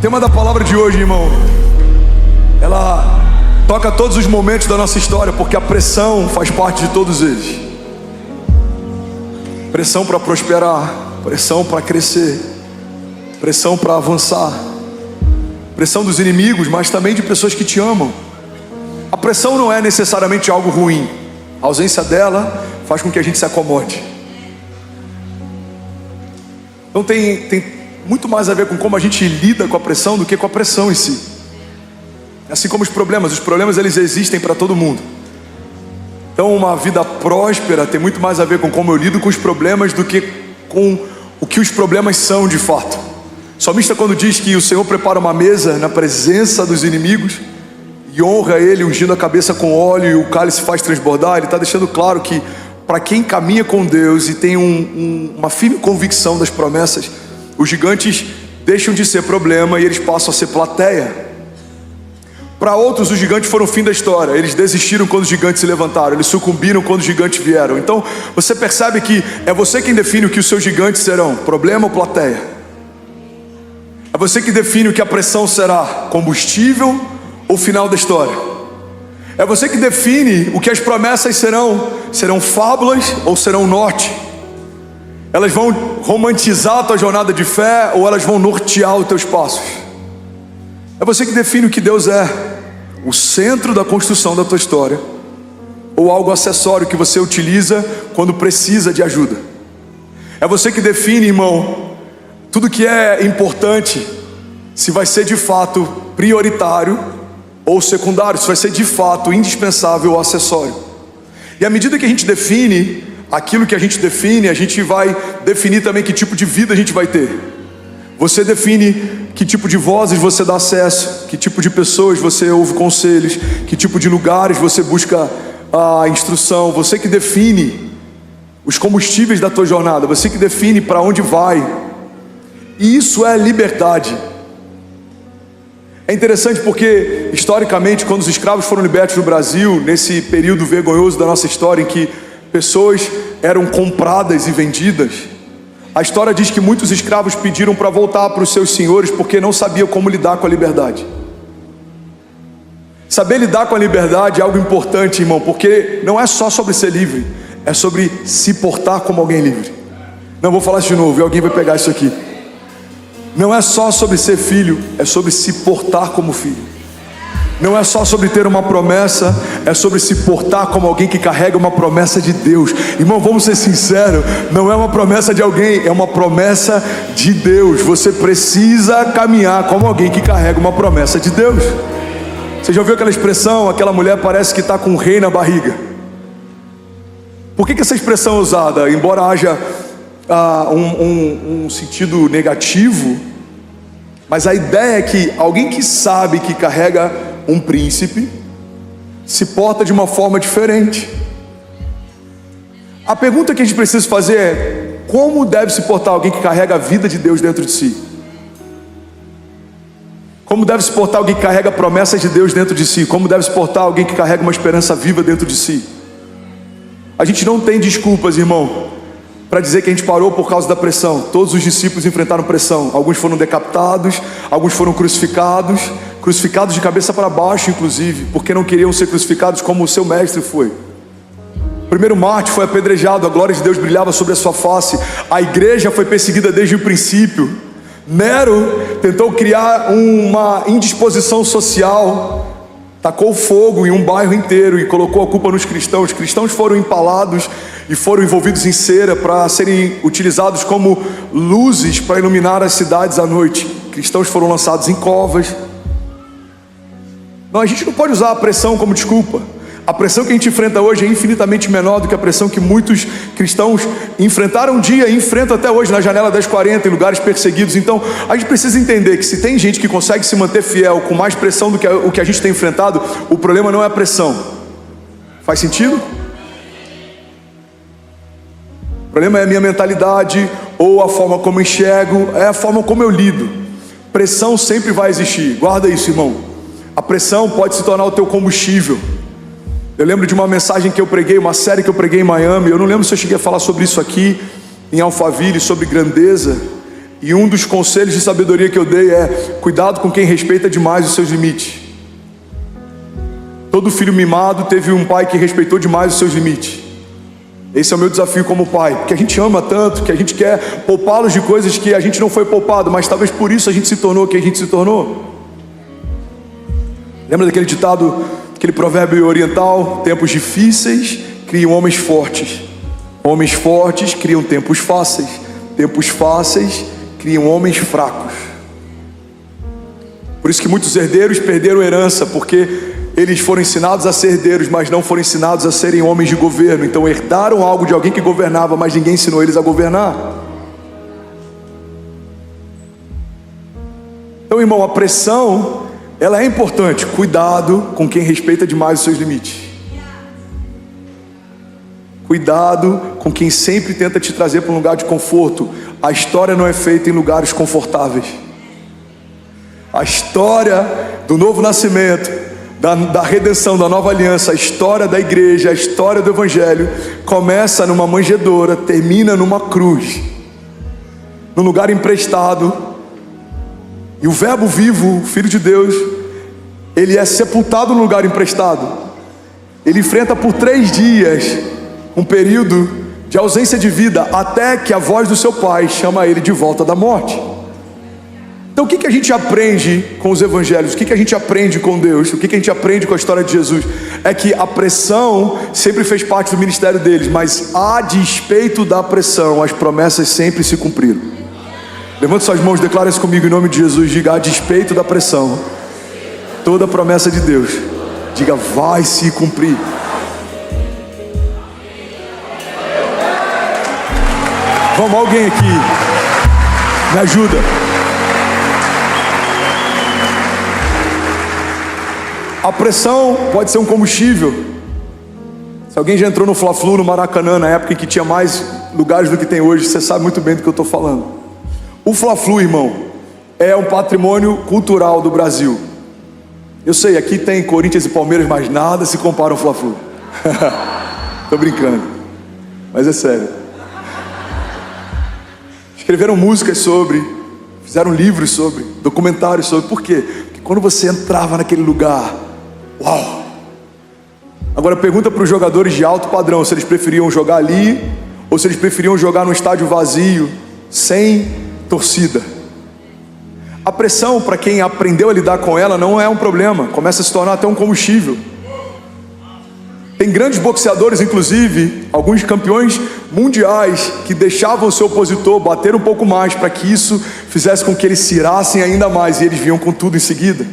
tema da palavra de hoje, irmão, ela toca todos os momentos da nossa história, porque a pressão faz parte de todos eles. Pressão para prosperar, pressão para crescer, pressão para avançar, pressão dos inimigos, mas também de pessoas que te amam. A pressão não é necessariamente algo ruim. A ausência dela faz com que a gente se acomode. Então tem muito mais a ver com como a gente lida com a pressão do que com a pressão em si. Assim como os problemas eles existem para todo mundo. Então uma vida próspera tem muito mais a ver com como eu lido com os problemas do que com o que os problemas são de fato. O salmista, quando diz que o Senhor prepara uma mesa na presença dos inimigos e honra ele, ungindo a cabeça com óleo e o cálice faz transbordar, ele está deixando claro que para quem caminha com Deus e tem uma firme convicção das promessas, os gigantes deixam de ser problema e eles passam a ser plateia. Para outros, os gigantes foram o fim da história. Eles desistiram quando os gigantes se levantaram, eles sucumbiram quando os gigantes vieram. Então você percebe que é você quem define o que os seus gigantes serão, problema ou plateia. É você que define o que a pressão será, combustível ou final da história. É você que define o que as promessas serão fábulas ou serão norte. Elas vão romantizar a tua jornada de fé ou elas vão nortear os teus passos. É você que define o que Deus é, o centro da construção da tua história, ou algo acessório que você utiliza quando precisa de ajuda. É você que define, irmão, tudo que é importante, se vai ser de fato prioritário ou secundário, se vai ser de fato indispensável ou acessório. E à medida que a gente define aquilo que a gente vai definir também que tipo de vida a gente vai ter. Você define que tipo de vozes você dá acesso, que tipo de pessoas você ouve conselhos, que tipo de lugares você busca a instrução. Você que define os combustíveis da tua jornada, você que define para onde vai. E isso é liberdade. É interessante porque, historicamente, quando os escravos foram libertos no Brasil, nesse período vergonhoso da nossa história, em que pessoas eram compradas e vendidas, a história diz que muitos escravos pediram para voltar para os seus senhores porque não sabiam como lidar com a liberdade. Saber lidar com a liberdade é algo importante, irmão, porque não é só sobre ser livre, é sobre se portar como alguém livre. Não, vou falar isso de novo e alguém vai pegar isso aqui. Não é só sobre ser filho, é sobre se portar como filho. Não é só sobre ter uma promessa, é sobre se portar como alguém que carrega uma promessa de Deus. Irmão, vamos ser sinceros, não é uma promessa de alguém, é uma promessa de Deus. Você precisa caminhar como alguém que carrega uma promessa de Deus. Você já ouviu aquela expressão, aquela mulher parece que está com um rei na barriga? Por que essa expressão é usada? Embora haja um sentido negativo, mas a ideia é que alguém que sabe que carrega um príncipe se porta de uma forma diferente. A pergunta que a gente precisa fazer é: como deve se portar alguém que carrega a vida de Deus dentro de si? Como deve se portar alguém que carrega promessas de Deus dentro de si? Como deve se portar alguém que carrega uma esperança viva dentro de si? A gente não tem desculpas, irmão, para dizer que a gente parou por causa da pressão. Todos os discípulos enfrentaram pressão. Alguns foram decapitados, alguns foram crucificados de cabeça para baixo, inclusive, porque não queriam ser crucificados como o seu mestre foi. O primeiro mártir foi apedrejado, a glória de Deus brilhava sobre a sua face. A igreja foi perseguida desde o princípio. Nero tentou criar uma indisposição social, tacou fogo em um bairro inteiro e colocou a culpa nos cristãos. Os cristãos foram empalados e foram envolvidos em cera para serem utilizados como luzes para iluminar as cidades à noite. Cristãos foram lançados em covas. Não, a gente não pode usar a pressão como desculpa. A pressão que a gente enfrenta hoje é infinitamente menor do que a pressão que muitos cristãos enfrentaram um dia e enfrentam até hoje na janela 1040, em lugares perseguidos. Então a gente precisa entender que se tem gente que consegue se manter fiel com mais pressão do que o que a gente tem enfrentado, o problema não é a pressão. Faz sentido? O problema é a minha mentalidade, ou a forma como eu enxergo, é a forma como eu lido. Pressão sempre vai existir, guarda isso, irmão. A pressão pode se tornar o teu combustível. Eu lembro de uma mensagem que eu preguei, uma série que eu preguei em Miami. Eu não lembro se eu cheguei a falar sobre isso aqui em Alphaville, sobre grandeza. E um dos conselhos de sabedoria que eu dei é: cuidado com quem respeita demais os seus limites. Todo filho mimado teve um pai que respeitou demais os seus limites. Esse é o meu desafio como pai, porque a gente ama tanto, que a gente quer poupá-los de coisas que a gente não foi poupado, mas talvez por isso a gente se tornou quem a gente se tornou. Lembra daquele ditado, aquele provérbio oriental? Tempos difíceis criam homens fortes. Homens fortes criam tempos fáceis. Tempos fáceis criam homens fracos. Por isso que muitos herdeiros perderam herança, porque eles foram ensinados a ser herdeiros, mas não foram ensinados a serem homens de governo. Então herdaram algo de alguém que governava, mas ninguém ensinou eles a governar. Então, irmão, a pressão, ela é importante. Cuidado com quem respeita demais os seus limites. Cuidado com quem sempre tenta te trazer para um lugar de conforto. A história não é feita em lugares confortáveis. A história do novo nascimento, da redenção, da nova aliança, a história da igreja, a história do evangelho, começa numa manjedoura, termina numa cruz, num lugar emprestado. E o verbo vivo, o Filho de Deus, ele é sepultado no lugar emprestado. Ele enfrenta por 3 dias um período de ausência de vida, até que a voz do seu pai chama ele de volta da morte. Então o que a gente aprende com os evangelhos? O que a gente aprende com Deus? O que a gente aprende com a história de Jesus? É que a pressão sempre fez parte do ministério deles, mas a despeito da pressão, as promessas sempre se cumpriram. Levante suas mãos, declara isso comigo em nome de Jesus. Diga: a despeito da pressão, toda promessa de Deus, diga, vai se cumprir. Vamos, alguém aqui me ajuda. A pressão pode ser um combustível. Se alguém já entrou no Fla-Flu, no Maracanã, na época em que tinha mais lugares do que tem hoje, você sabe muito bem do que eu estou falando. O Fla-Flu, irmão, é um patrimônio cultural do Brasil. Eu sei, aqui tem Corinthians e Palmeiras, mas nada se compara ao Fla-Flu. Tô brincando, mas é sério. Escreveram músicas sobre, fizeram livros sobre, documentários sobre. Por quê? Porque quando você entrava naquele lugar, uau! Agora pergunta para os jogadores de alto padrão se eles preferiam jogar ali ou se eles preferiam jogar num estádio vazio, sem torcida. A pressão, para quem aprendeu a lidar com ela, não é um problema, começa a se tornar até um combustível. Tem grandes boxeadores, inclusive, alguns campeões mundiais, que deixavam o seu opositor bater um pouco mais, para que isso fizesse com que eles se irassem ainda mais, e eles vinham com tudo em seguida.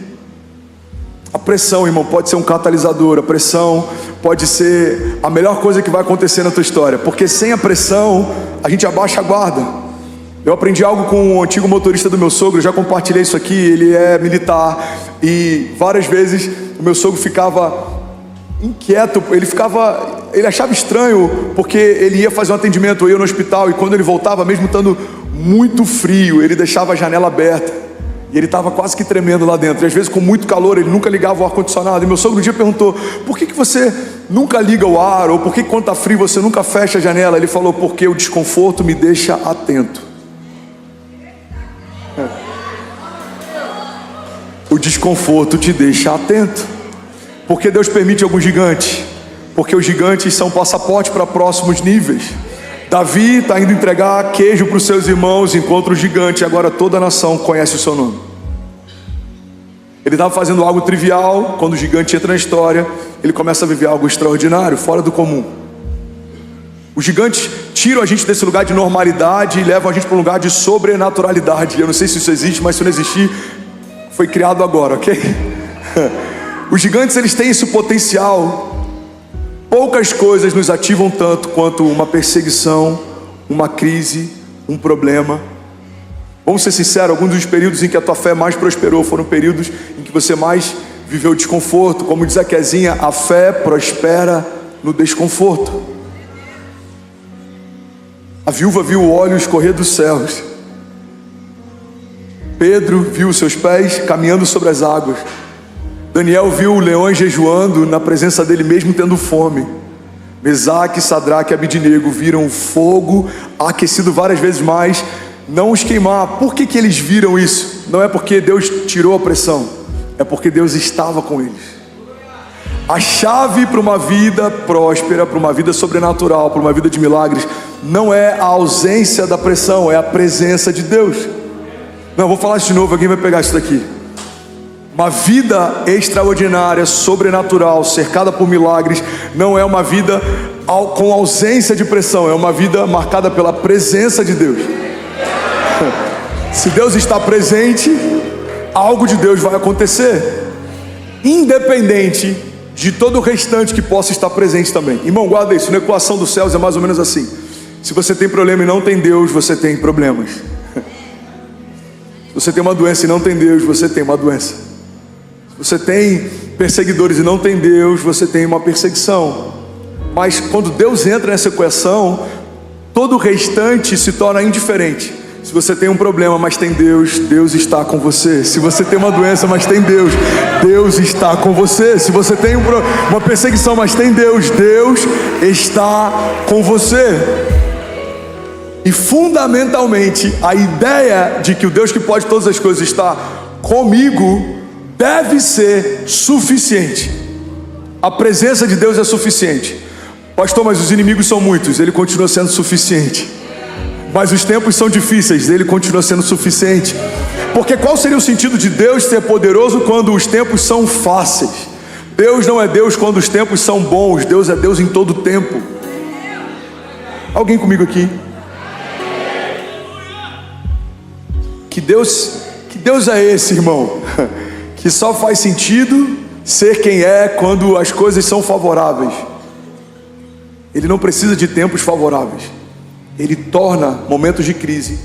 A pressão, irmão, pode ser um catalisador. A pressão pode ser a melhor coisa que vai acontecer na tua história, porque sem a pressão, a gente abaixa a guarda. Eu aprendi algo com o antigo motorista do meu sogro, já compartilhei isso aqui. Ele é militar, e várias vezes o meu sogro ficava inquieto, ele achava estranho, porque ele ia fazer um atendimento, eu ia no hospital, e quando ele voltava, mesmo estando muito frio, ele deixava a janela aberta, e ele estava quase que tremendo lá dentro, e às vezes com muito calor, ele nunca ligava o ar-condicionado. E meu sogro um dia perguntou: por que você nunca liga o ar? Ou por que quando está frio você nunca fecha a janela? Ele falou: porque o desconforto me deixa atento. O desconforto te deixa atento. Por que Deus permite alguns gigantes? Porque os gigantes são passaporte para próximos níveis. Davi está indo entregar queijo para os seus irmãos, encontra o gigante, agora toda a nação conhece o seu nome. Ele estava fazendo algo trivial, quando o gigante entra na história, ele começa a viver algo extraordinário, fora do comum. Os gigantes tiram a gente desse lugar de normalidade e levam a gente para um lugar de sobrenaturalidade. Eu não sei se isso existe, mas se não existir, foi criado agora, ok? Os gigantes, eles têm esse potencial. Poucas coisas nos ativam tanto quanto uma perseguição, uma crise, um problema. Vamos ser sinceros, alguns dos períodos em que a tua fé mais prosperou foram períodos em que você mais viveu desconforto. Como diz a Kezinha, a fé prospera no desconforto. A viúva viu o óleo escorrer dos céus. Pedro viu os seus pés caminhando sobre as águas. Daniel viu leões jejuando na presença dele, mesmo tendo fome. Mesaque, Sadraque e Abidnego viram fogo aquecido várias vezes mais não os queimar. Por que eles viram isso? Não é porque Deus tirou a pressão, é porque Deus estava com eles. A chave para uma vida próspera, para uma vida sobrenatural, para uma vida de milagres, não é a ausência da pressão, é a presença de Deus. Não, vou falar isso de novo, alguém vai pegar isso daqui. Uma vida extraordinária, sobrenatural, cercada por milagres, não é uma vida com ausência de pressão, é uma vida marcada pela presença de Deus. Se Deus está presente, algo de Deus vai acontecer, independente de todo o restante que possa estar presente também. Irmão, guarda isso, na equação dos céus é mais ou menos assim: se você tem problema e não tem Deus, você tem problemas. Se você tem uma doença e não tem Deus, você tem uma doença. Se você tem perseguidores e não tem Deus, você tem uma perseguição. Mas quando Deus entra nessa equação, todo o restante se torna indiferente. Se você tem um problema, mas tem Deus, Deus está com você. Se você tem uma doença, mas tem Deus, Deus está com você. Se você tem uma perseguição, mas tem Deus, Deus está com você. E fundamentalmente, a ideia de que o Deus que pode todas as coisas está comigo deve ser suficiente. A presença de Deus é suficiente. Pastor, mas os inimigos são muitos. Ele continua sendo suficiente. Mas os tempos são difíceis. Ele continua sendo suficiente. Porque qual seria o sentido de Deus ser poderoso quando os tempos são fáceis? Deus não é Deus quando os tempos são bons. Deus é Deus em todo o tempo. Alguém comigo aqui? Que Deus é esse, irmão? Que só faz sentido ser quem é quando as coisas são favoráveis. Ele não precisa de tempos favoráveis. Ele torna momentos de crise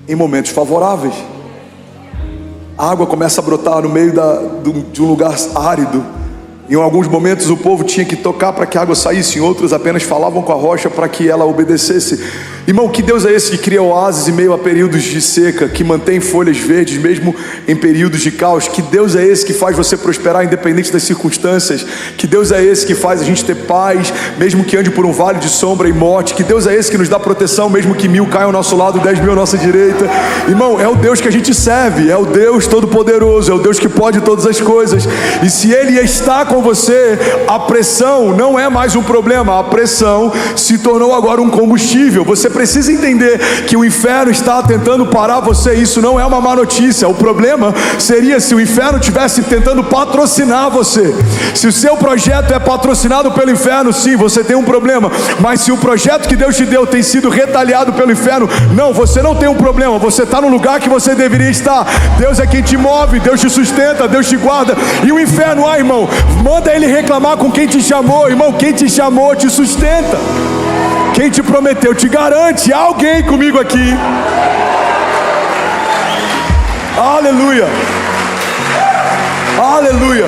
em momentos favoráveis. A água começa a brotar no meio de um lugar árido. Em alguns momentos o povo tinha que tocar para que a água saísse, em outros apenas falavam com a rocha para que ela obedecesse. Irmão, que Deus é esse que cria oásis em meio a períodos de seca, que mantém folhas verdes mesmo em períodos de caos? Que Deus é esse que faz você prosperar independente das circunstâncias? Que Deus é esse que faz a gente ter paz mesmo que ande por um vale de sombra e morte? Que Deus é esse que nos dá proteção mesmo que 1000 caiam ao nosso lado, 10.000 à nossa direita? Irmão, é o Deus que a gente serve, é o Deus Todo-Poderoso, é o Deus que pode todas as coisas. E se Ele está com você, a pressão não é mais um problema, a pressão se tornou agora um combustível. Você precisa entender que o inferno está tentando parar você. Isso não é uma má notícia. O problema seria se o inferno estivesse tentando patrocinar você. Se o seu projeto é patrocinado pelo inferno, sim, você tem um problema. Mas se o projeto que Deus te deu tem sido retaliado pelo inferno, não, você não tem um problema. Você está no lugar que você deveria estar. Deus é quem te move, Deus te sustenta, Deus te guarda. E o inferno, irmão, manda ele reclamar com quem te chamou. Irmão, quem te chamou te sustenta. Quem te prometeu te garante. Há alguém comigo aqui? Aleluia. Aleluia.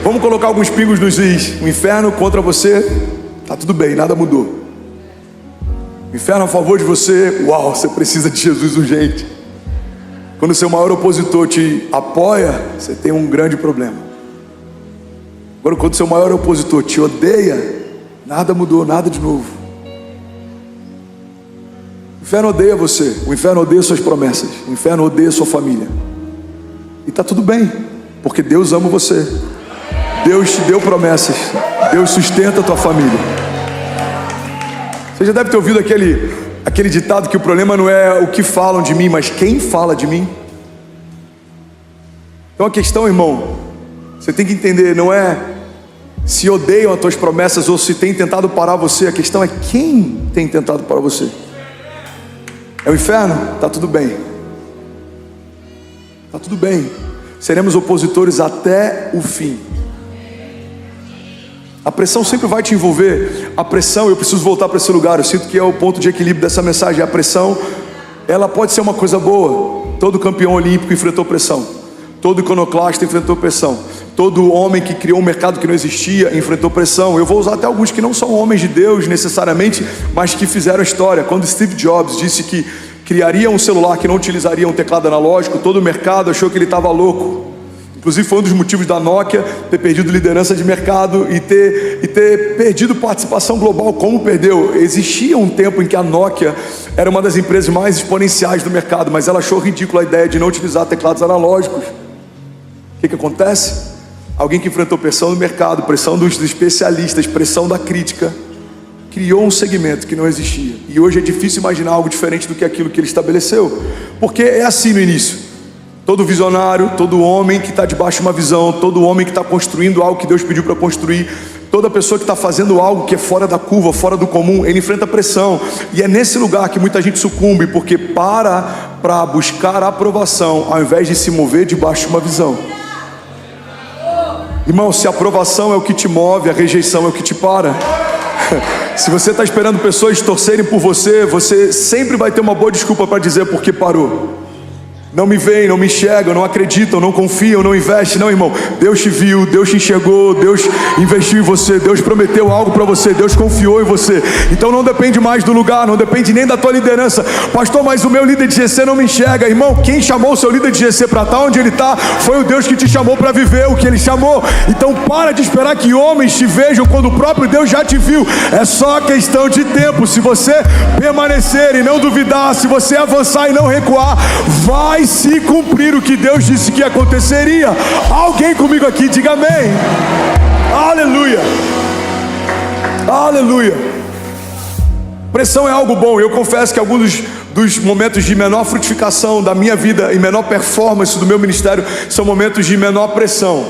Vamos colocar alguns pingos nos is. O inferno contra você, tá tudo bem, nada mudou. O inferno a favor de você, uau, você precisa de Jesus urgente. Quando o seu maior opositor te apoia, você tem um grande problema. Agora, quando o seu maior opositor te odeia, nada mudou, nada de novo. O inferno odeia você, o inferno odeia suas promessas, o inferno odeia sua família. E está tudo bem, porque Deus ama você. Deus te deu promessas, Deus sustenta a tua família. Você já deve ter ouvido aquele ditado que o problema não é o que falam de mim, mas quem fala de mim. Então a questão, irmão, você tem que entender, não é se odeiam as tuas promessas ou se tem tentado parar você. A questão é quem tem tentado parar você. É o inferno? Tá tudo bem. Tá tudo bem. Seremos opositores até o fim. A pressão sempre vai te envolver. A pressão, eu preciso voltar para esse lugar. Eu sinto que é o ponto de equilíbrio dessa mensagem. A pressão, ela pode ser uma coisa boa. Todo campeão olímpico enfrentou pressão. Todo iconoclasta enfrentou pressão. Todo homem que criou um mercado que não existia enfrentou pressão. Eu vou usar até alguns que não são homens de Deus necessariamente, mas que fizeram história. Quando Steve Jobs disse que criaria um celular que não utilizaria um teclado analógico, todo o mercado achou que ele estava louco. Inclusive foi um dos motivos da Nokia ter perdido liderança de mercado e ter perdido participação global. Como perdeu? Existia um tempo em que a Nokia era uma das empresas mais exponenciais do mercado, mas ela achou ridícula a ideia de não utilizar teclados analógicos. O que acontece? Alguém que enfrentou pressão do mercado, pressão dos especialistas, pressão da crítica, criou um segmento que não existia. E hoje é difícil imaginar algo diferente do que aquilo que ele estabeleceu, porque é assim no início. Todo visionário, todo homem que está debaixo de uma visão, todo homem que está construindo algo que Deus pediu para construir, toda pessoa que está fazendo algo que é fora da curva, fora do comum, ele enfrenta pressão. E é nesse lugar que muita gente sucumbe, porque para buscar a aprovação, ao invés de se mover debaixo de uma visão. Irmão, se a aprovação é o que te move, a rejeição é o que te para. Se você está esperando pessoas torcerem por você, você sempre vai ter uma boa desculpa para dizer por que parou. Não me veem, não me enxergam, não acreditam, não confiam, não investem. Não, irmão, Deus te viu, Deus te enxergou, Deus investiu em você, Deus prometeu algo para você, Deus confiou em você. Então não depende mais do lugar, não depende nem da tua liderança. Pastor, mas o meu líder de GC não me enxerga. Irmão, quem chamou o seu líder de GC para estar onde ele está foi o Deus que te chamou para viver o que ele chamou. Então para de esperar que homens te vejam quando o próprio Deus já te viu. É só questão de tempo. Se você permanecer e não duvidar, se você avançar e não recuar, vai se cumprir o que Deus disse que aconteceria. Alguém comigo aqui, diga amém. Aleluia. Aleluia. Pressão é algo bom. Eu confesso que alguns dos momentos de menor frutificação da minha vida e menor performance do meu ministério são momentos de menor pressão.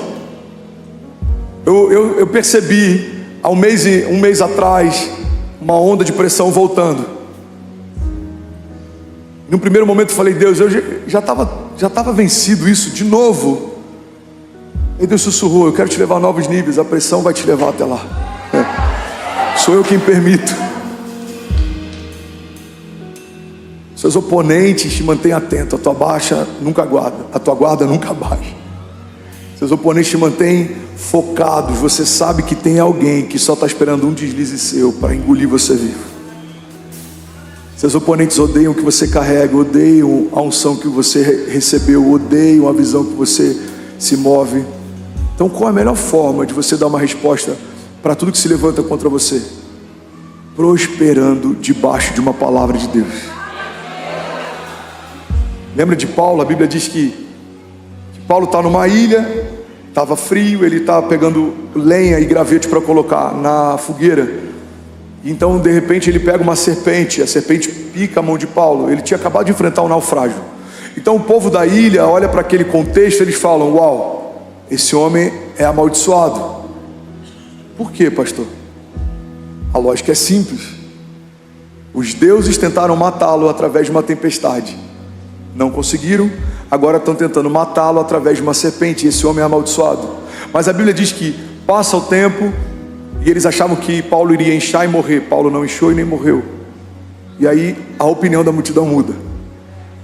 Eu percebi há um mês atrás uma onda de pressão voltando. No primeiro momento eu falei, Deus, eu já estava vencido isso de novo. E Deus sussurrou, eu quero te levar a novos níveis, a pressão vai te levar até lá. Sou eu quem permito. Seus oponentes te mantêm atento, a tua guarda nunca baixa. Seus oponentes te mantêm focados, você sabe que tem alguém que só está esperando um deslize seu para engolir você vivo. Seus oponentes odeiam o que você carrega, odeiam a unção que você recebeu, odeiam a visão que você se move. Então qual é a melhor forma de você dar uma resposta para tudo que se levanta contra você? Prosperando debaixo de uma palavra de Deus. Lembra de Paulo? A Bíblia diz que Paulo está numa ilha, estava frio, ele está pegando lenha e graveto para colocar na fogueira. Então de repente ele pega uma serpente, a serpente pica a mão de Paulo. Ele tinha acabado de enfrentar um naufrágio. Então o povo da ilha olha para aquele contexto e eles falam, uau, esse homem é amaldiçoado. Por quê, pastor? A lógica é simples. Os deuses tentaram matá-lo através de uma tempestade, não conseguiram. Agora estão tentando matá-lo através de uma serpente. Esse homem é amaldiçoado. Mas a Bíblia diz que passa o tempo e eles achavam que Paulo iria inchar e morrer. Paulo não inchou e nem morreu. E aí a opinião da multidão muda.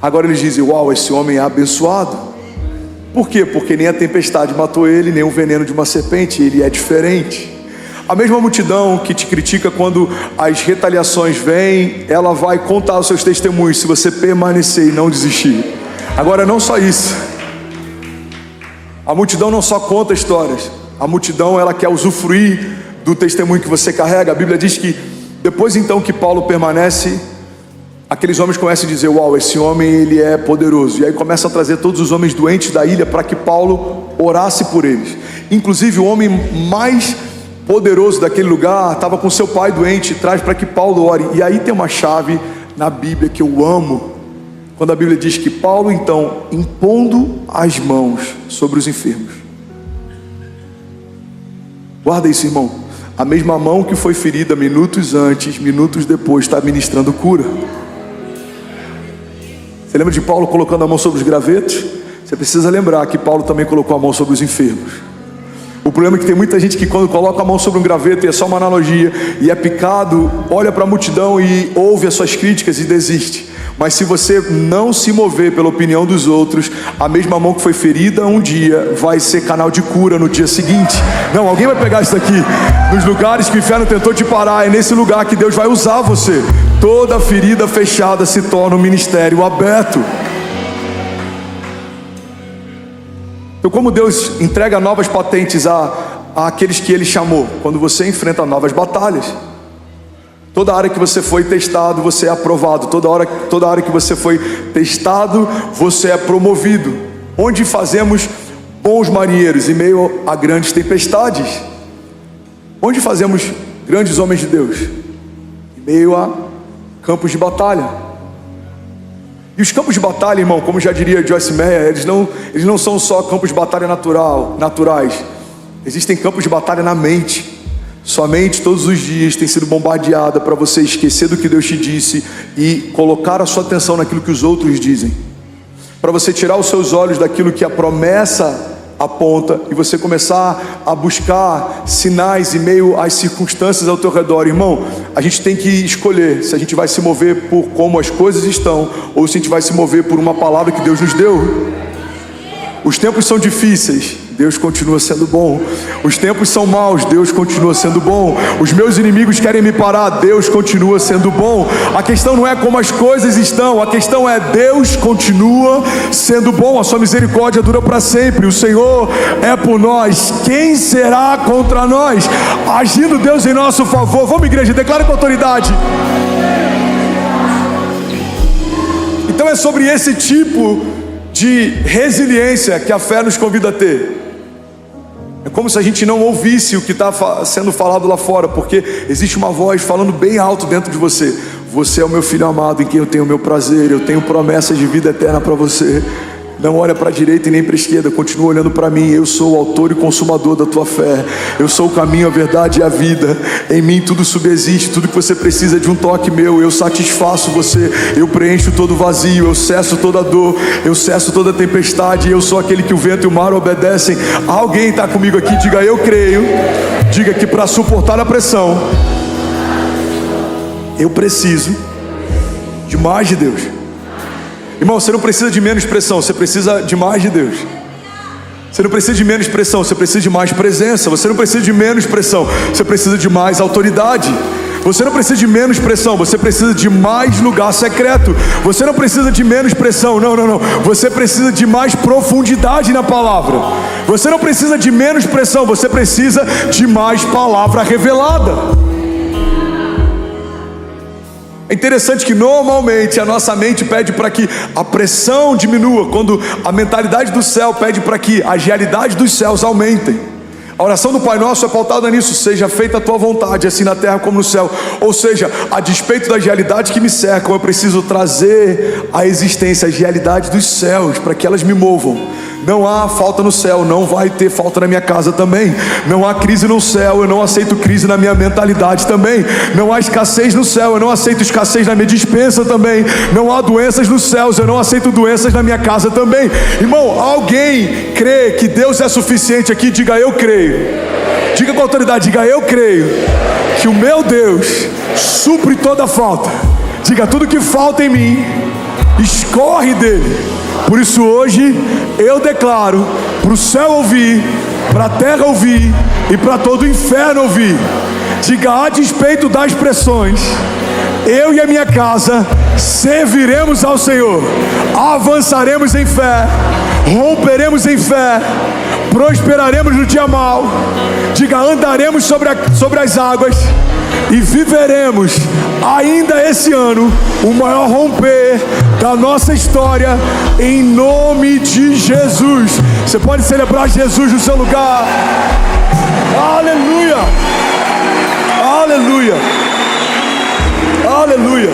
Agora eles dizem, uau, esse homem é abençoado. Por quê? Porque nem a tempestade matou ele, nem o veneno de uma serpente. Ele é diferente. A mesma multidão que te critica quando as retaliações vêm, ela vai contar os seus testemunhos se você permanecer e não desistir. Agora não só isso. A multidão não só conta histórias. A multidão, ela quer usufruir do testemunho que você carrega. A Bíblia diz que depois então que Paulo permanece, aqueles homens começam a dizer, uau, esse homem ele é poderoso. E aí começam a trazer todos os homens doentes da ilha para que Paulo orasse por eles. Inclusive o homem mais poderoso daquele lugar estava com seu pai doente, traz para que Paulo ore. E aí tem uma chave na Bíblia que eu amo, quando a Bíblia diz que Paulo então, impondo as mãos sobre os enfermos. Guarda isso, irmão. A mesma mão que foi ferida minutos antes, minutos depois, está ministrando cura. Você lembra de Paulo colocando a mão sobre os gravetos? Você precisa lembrar que Paulo também colocou a mão sobre os enfermos. O problema é que tem muita gente que quando coloca a mão sobre um graveto, e é só uma analogia, e é picado, olha para a multidão e ouve as suas críticas e desiste. Mas se você não se mover pela opinião dos outros, a mesma mão que foi ferida um dia vai ser canal de cura no dia seguinte. Não, alguém vai pegar isso aqui. Nos lugares que o inferno tentou te parar, é nesse lugar que Deus vai usar você. Toda ferida fechada se torna um ministério aberto. Então, como Deus entrega novas patentes àqueles que Ele chamou? Quando você enfrenta novas batalhas. Toda área que você foi testado, você é aprovado. Toda área que você foi testado, você é promovido. Onde fazemos bons marinheiros em meio a grandes tempestades? Onde fazemos grandes homens de Deus? Em meio a campos de batalha. E os campos de batalha, irmão, como já diria Joyce Meyer, eles não são só campos de batalha naturais. Existem campos de batalha na mente. Sua mente todos os dias tem sido bombardeada para você esquecer do que Deus te disse e colocar a sua atenção naquilo que os outros dizem. Para você tirar os seus olhos daquilo que a promessa aponta e você começar a buscar sinais em meio às circunstâncias ao teu redor. Irmão, a gente tem que escolher se a gente vai se mover por como as coisas estão ou se a gente vai se mover por uma palavra que Deus nos deu. Os tempos são difíceis, Deus continua sendo bom. Os tempos são maus, Deus continua sendo bom. Os meus inimigos querem me parar, Deus continua sendo bom. A questão não é como as coisas estão, a questão é Deus continua sendo bom. A sua misericórdia dura para sempre. O Senhor é por nós, quem será contra nós? Agindo Deus em nosso favor. Vamos, igreja, declara com autoridade. Então é sobre esse tipo de resiliência que a fé nos convida a ter. É como se a gente não ouvisse o que está sendo falado lá fora, porque existe uma voz falando bem alto dentro de você. Você é o meu filho amado, em quem eu tenho o meu prazer, eu tenho promessas de vida eterna para você. Não olha para a direita e nem para a esquerda, continua olhando para mim. Eu sou o autor e consumador da tua fé. Eu sou o caminho, a verdade e a vida. Em mim tudo subsiste, tudo que você precisa é de um toque meu. Eu satisfaço você, eu preencho todo o vazio, eu cesso toda a dor, eu cesso toda a tempestade. Eu sou aquele que o vento e o mar obedecem. Alguém está comigo aqui? Diga eu creio. Diga que para suportar a pressão eu preciso de mais de Deus. Irmão, você não precisa de menos pressão, você precisa de mais de Deus. Você não precisa de menos pressão, você precisa de mais presença. Você não precisa de menos pressão, você precisa de mais autoridade. Você não precisa de menos pressão, você precisa de mais lugar secreto. Você não precisa de menos pressão, não. Você precisa de mais profundidade na palavra. Você não precisa de menos pressão, você precisa de mais palavra revelada. É interessante que normalmente a nossa mente pede para que a pressão diminua, quando a mentalidade do céu pede para que as realidades dos céus aumentem. A oração do Pai Nosso é pautada nisso: seja feita a tua vontade, assim na terra como no céu. Ou seja, a despeito das realidades que me cercam, eu preciso trazer à existência as realidades dos céus para que elas me movam. Não há falta no céu, não vai ter falta na minha casa também. Não há crise no céu, eu não aceito crise na minha mentalidade também. Não há escassez no céu, eu não aceito escassez na minha despensa também. Não há doenças nos céus, eu não aceito doenças na minha casa também. Irmão, alguém crê que Deus é suficiente aqui? Diga eu creio. Diga com autoridade, diga eu creio que o meu Deus supre toda falta. Diga, tudo que falta em mim escorre dele. Por isso hoje eu declaro para o céu ouvir, para a terra ouvir e para todo o inferno ouvir. Diga, a despeito das pressões, eu e a minha casa serviremos ao Senhor, avançaremos em fé, romperemos em fé, prosperaremos no dia mau. Diga, andaremos sobre as águas e viveremos ainda esse ano o maior romper da nossa história, em nome de Jesus. Você pode celebrar Jesus no seu lugar. Aleluia, aleluia, aleluia.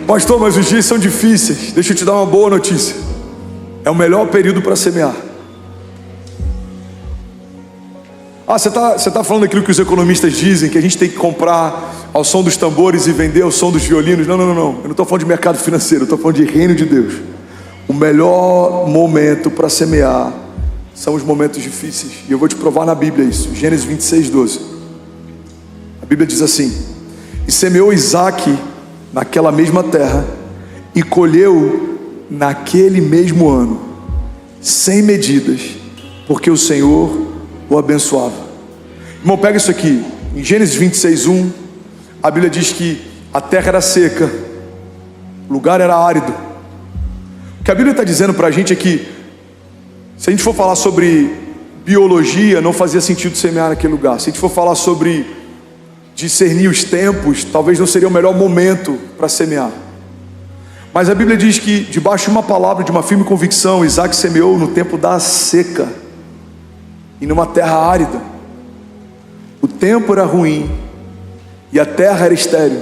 Pastor, mas os dias são difíceis. Deixa eu te dar uma boa notícia: é o melhor período para semear. Você está falando aquilo que os economistas dizem, que a gente tem que comprar ao som dos tambores e vender ao som dos violinos. Não. Eu não estou falando de mercado financeiro, eu estou falando de reino de Deus. O melhor momento para semear são os momentos difíceis. E eu vou te provar na Bíblia isso. Gênesis 26:12. A Bíblia diz assim: e semeou Isaque naquela mesma terra, e colheu naquele mesmo ano, sem medidas, porque o Senhor o abençoava. Irmão, pega isso aqui. Em Gênesis 26:1, a Bíblia diz que a terra era seca, o lugar era árido. O que a Bíblia está dizendo para a gente é que Se a gente for falar sobre biologia, não fazia sentido semear naquele lugar. Se a gente for falar sobre discernir os tempos, talvez não seria o melhor momento para semear. Mas a Bíblia diz que debaixo de uma palavra, de uma firme convicção, Isaac semeou no tempo da seca e numa terra árida. O tempo era ruim e a terra era estéril.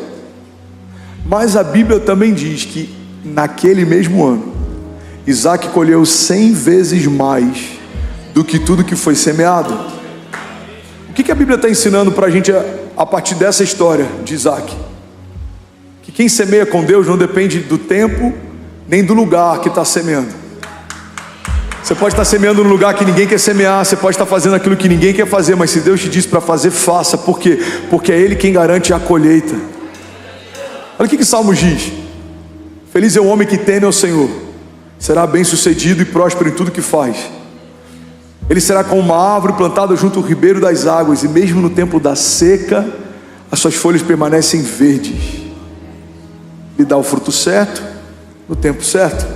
Mas a Bíblia também diz que naquele mesmo ano, Isaac colheu 100 vezes mais do que tudo que foi semeado. O que a Bíblia está ensinando para a gente a partir dessa história de Isaac? Que quem semeia com Deus não depende do tempo nem do lugar que está semeando. Você pode estar semeando no lugar que ninguém quer semear, você pode estar fazendo aquilo que ninguém quer fazer, mas se Deus te diz para fazer, faça. Por quê? Porque é Ele quem garante a colheita. Olha o que Salmos diz: feliz é o homem que teme ao Senhor, será bem sucedido e próspero em tudo que faz. Ele será como uma árvore plantada junto ao ribeiro das águas, e mesmo no tempo da seca, as suas folhas permanecem verdes. Ele dá o fruto certo, no tempo certo.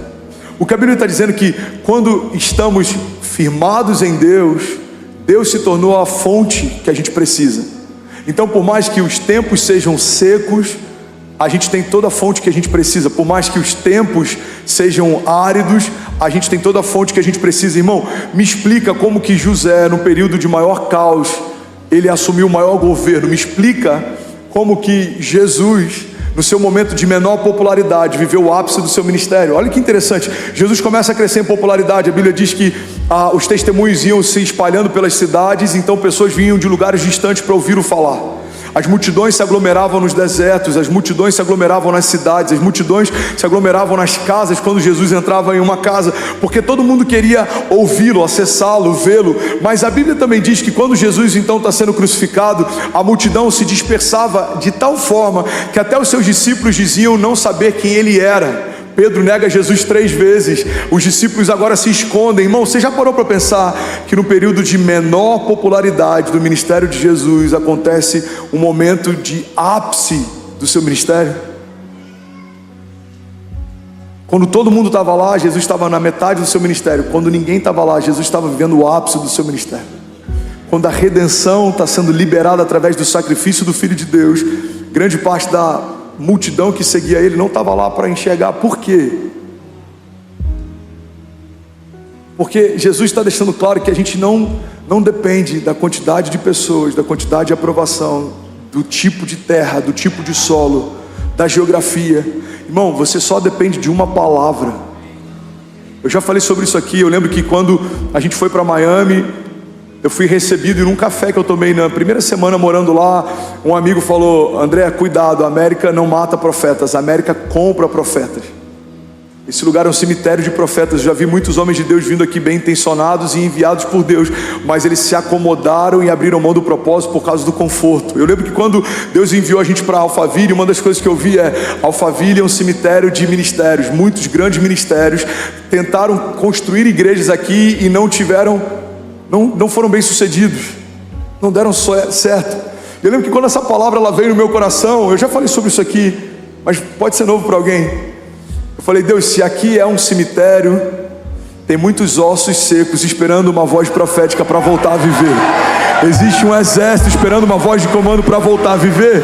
O que a Bíblia está dizendo é que quando estamos firmados em Deus, Deus se tornou a fonte que a gente precisa. Então, por mais que os tempos sejam secos, a gente tem toda a fonte que a gente precisa. Por mais que os tempos sejam áridos, a gente tem toda a fonte que a gente precisa. Irmão, me explica como que José, no período de maior caos, ele assumiu o maior governo. Me explica como que Jesus, no seu momento de menor popularidade, viveu o ápice do seu ministério. Olha que interessante, Jesus começa a crescer em popularidade. A Bíblia diz que os testemunhos iam se espalhando pelas cidades, então pessoas vinham de lugares distantes para ouvir o falar. As multidões se aglomeravam nos desertos, as multidões se aglomeravam nas cidades, as multidões se aglomeravam nas casas quando Jesus entrava em uma casa, porque todo mundo queria ouvi-lo, acessá-lo, vê-lo. Mas a Bíblia também diz que quando Jesus então está sendo crucificado, a multidão se dispersava de tal forma que até os seus discípulos diziam não saber quem ele era. Pedro nega Jesus 3 vezes, os discípulos agora se escondem. Irmão, você já parou para pensar que no período de menor popularidade do ministério de Jesus acontece um momento de ápice do seu ministério? Quando todo mundo estava lá, Jesus estava na metade do seu ministério. Quando ninguém estava lá, Jesus estava vivendo o ápice do seu ministério. Quando a redenção está sendo liberada através do sacrifício do Filho de Deus, grande parte da multidão que seguia ele não estava lá para enxergar. Por quê? Porque Jesus está deixando claro que a gente não depende da quantidade de pessoas, da quantidade de aprovação, do tipo de terra, do tipo de solo, da geografia. Irmão, você só depende de uma palavra. Eu já falei sobre isso aqui. Eu lembro que quando a gente foi para Miami, eu fui recebido num café que eu tomei na primeira semana morando lá. Um amigo falou: André, cuidado, a América não mata profetas, a América compra profetas. Esse lugar é um cemitério de profetas. Eu já vi muitos homens de Deus vindo aqui bem intencionados e enviados por Deus, mas eles se acomodaram e abriram mão do propósito por causa do conforto. Eu lembro que quando Deus enviou a gente para Alphaville, uma das coisas que eu vi é: Alphaville é um cemitério de ministérios. Muitos grandes ministérios tentaram construir igrejas aqui e não foram bem sucedidos, não deram certo. Eu lembro que quando essa palavra ela veio no meu coração, eu já falei sobre isso aqui, mas pode ser novo para alguém. Eu falei: Deus, se aqui é um cemitério, tem muitos ossos secos esperando uma voz profética para voltar a viver. Existe um exército esperando uma voz de comando para voltar a viver.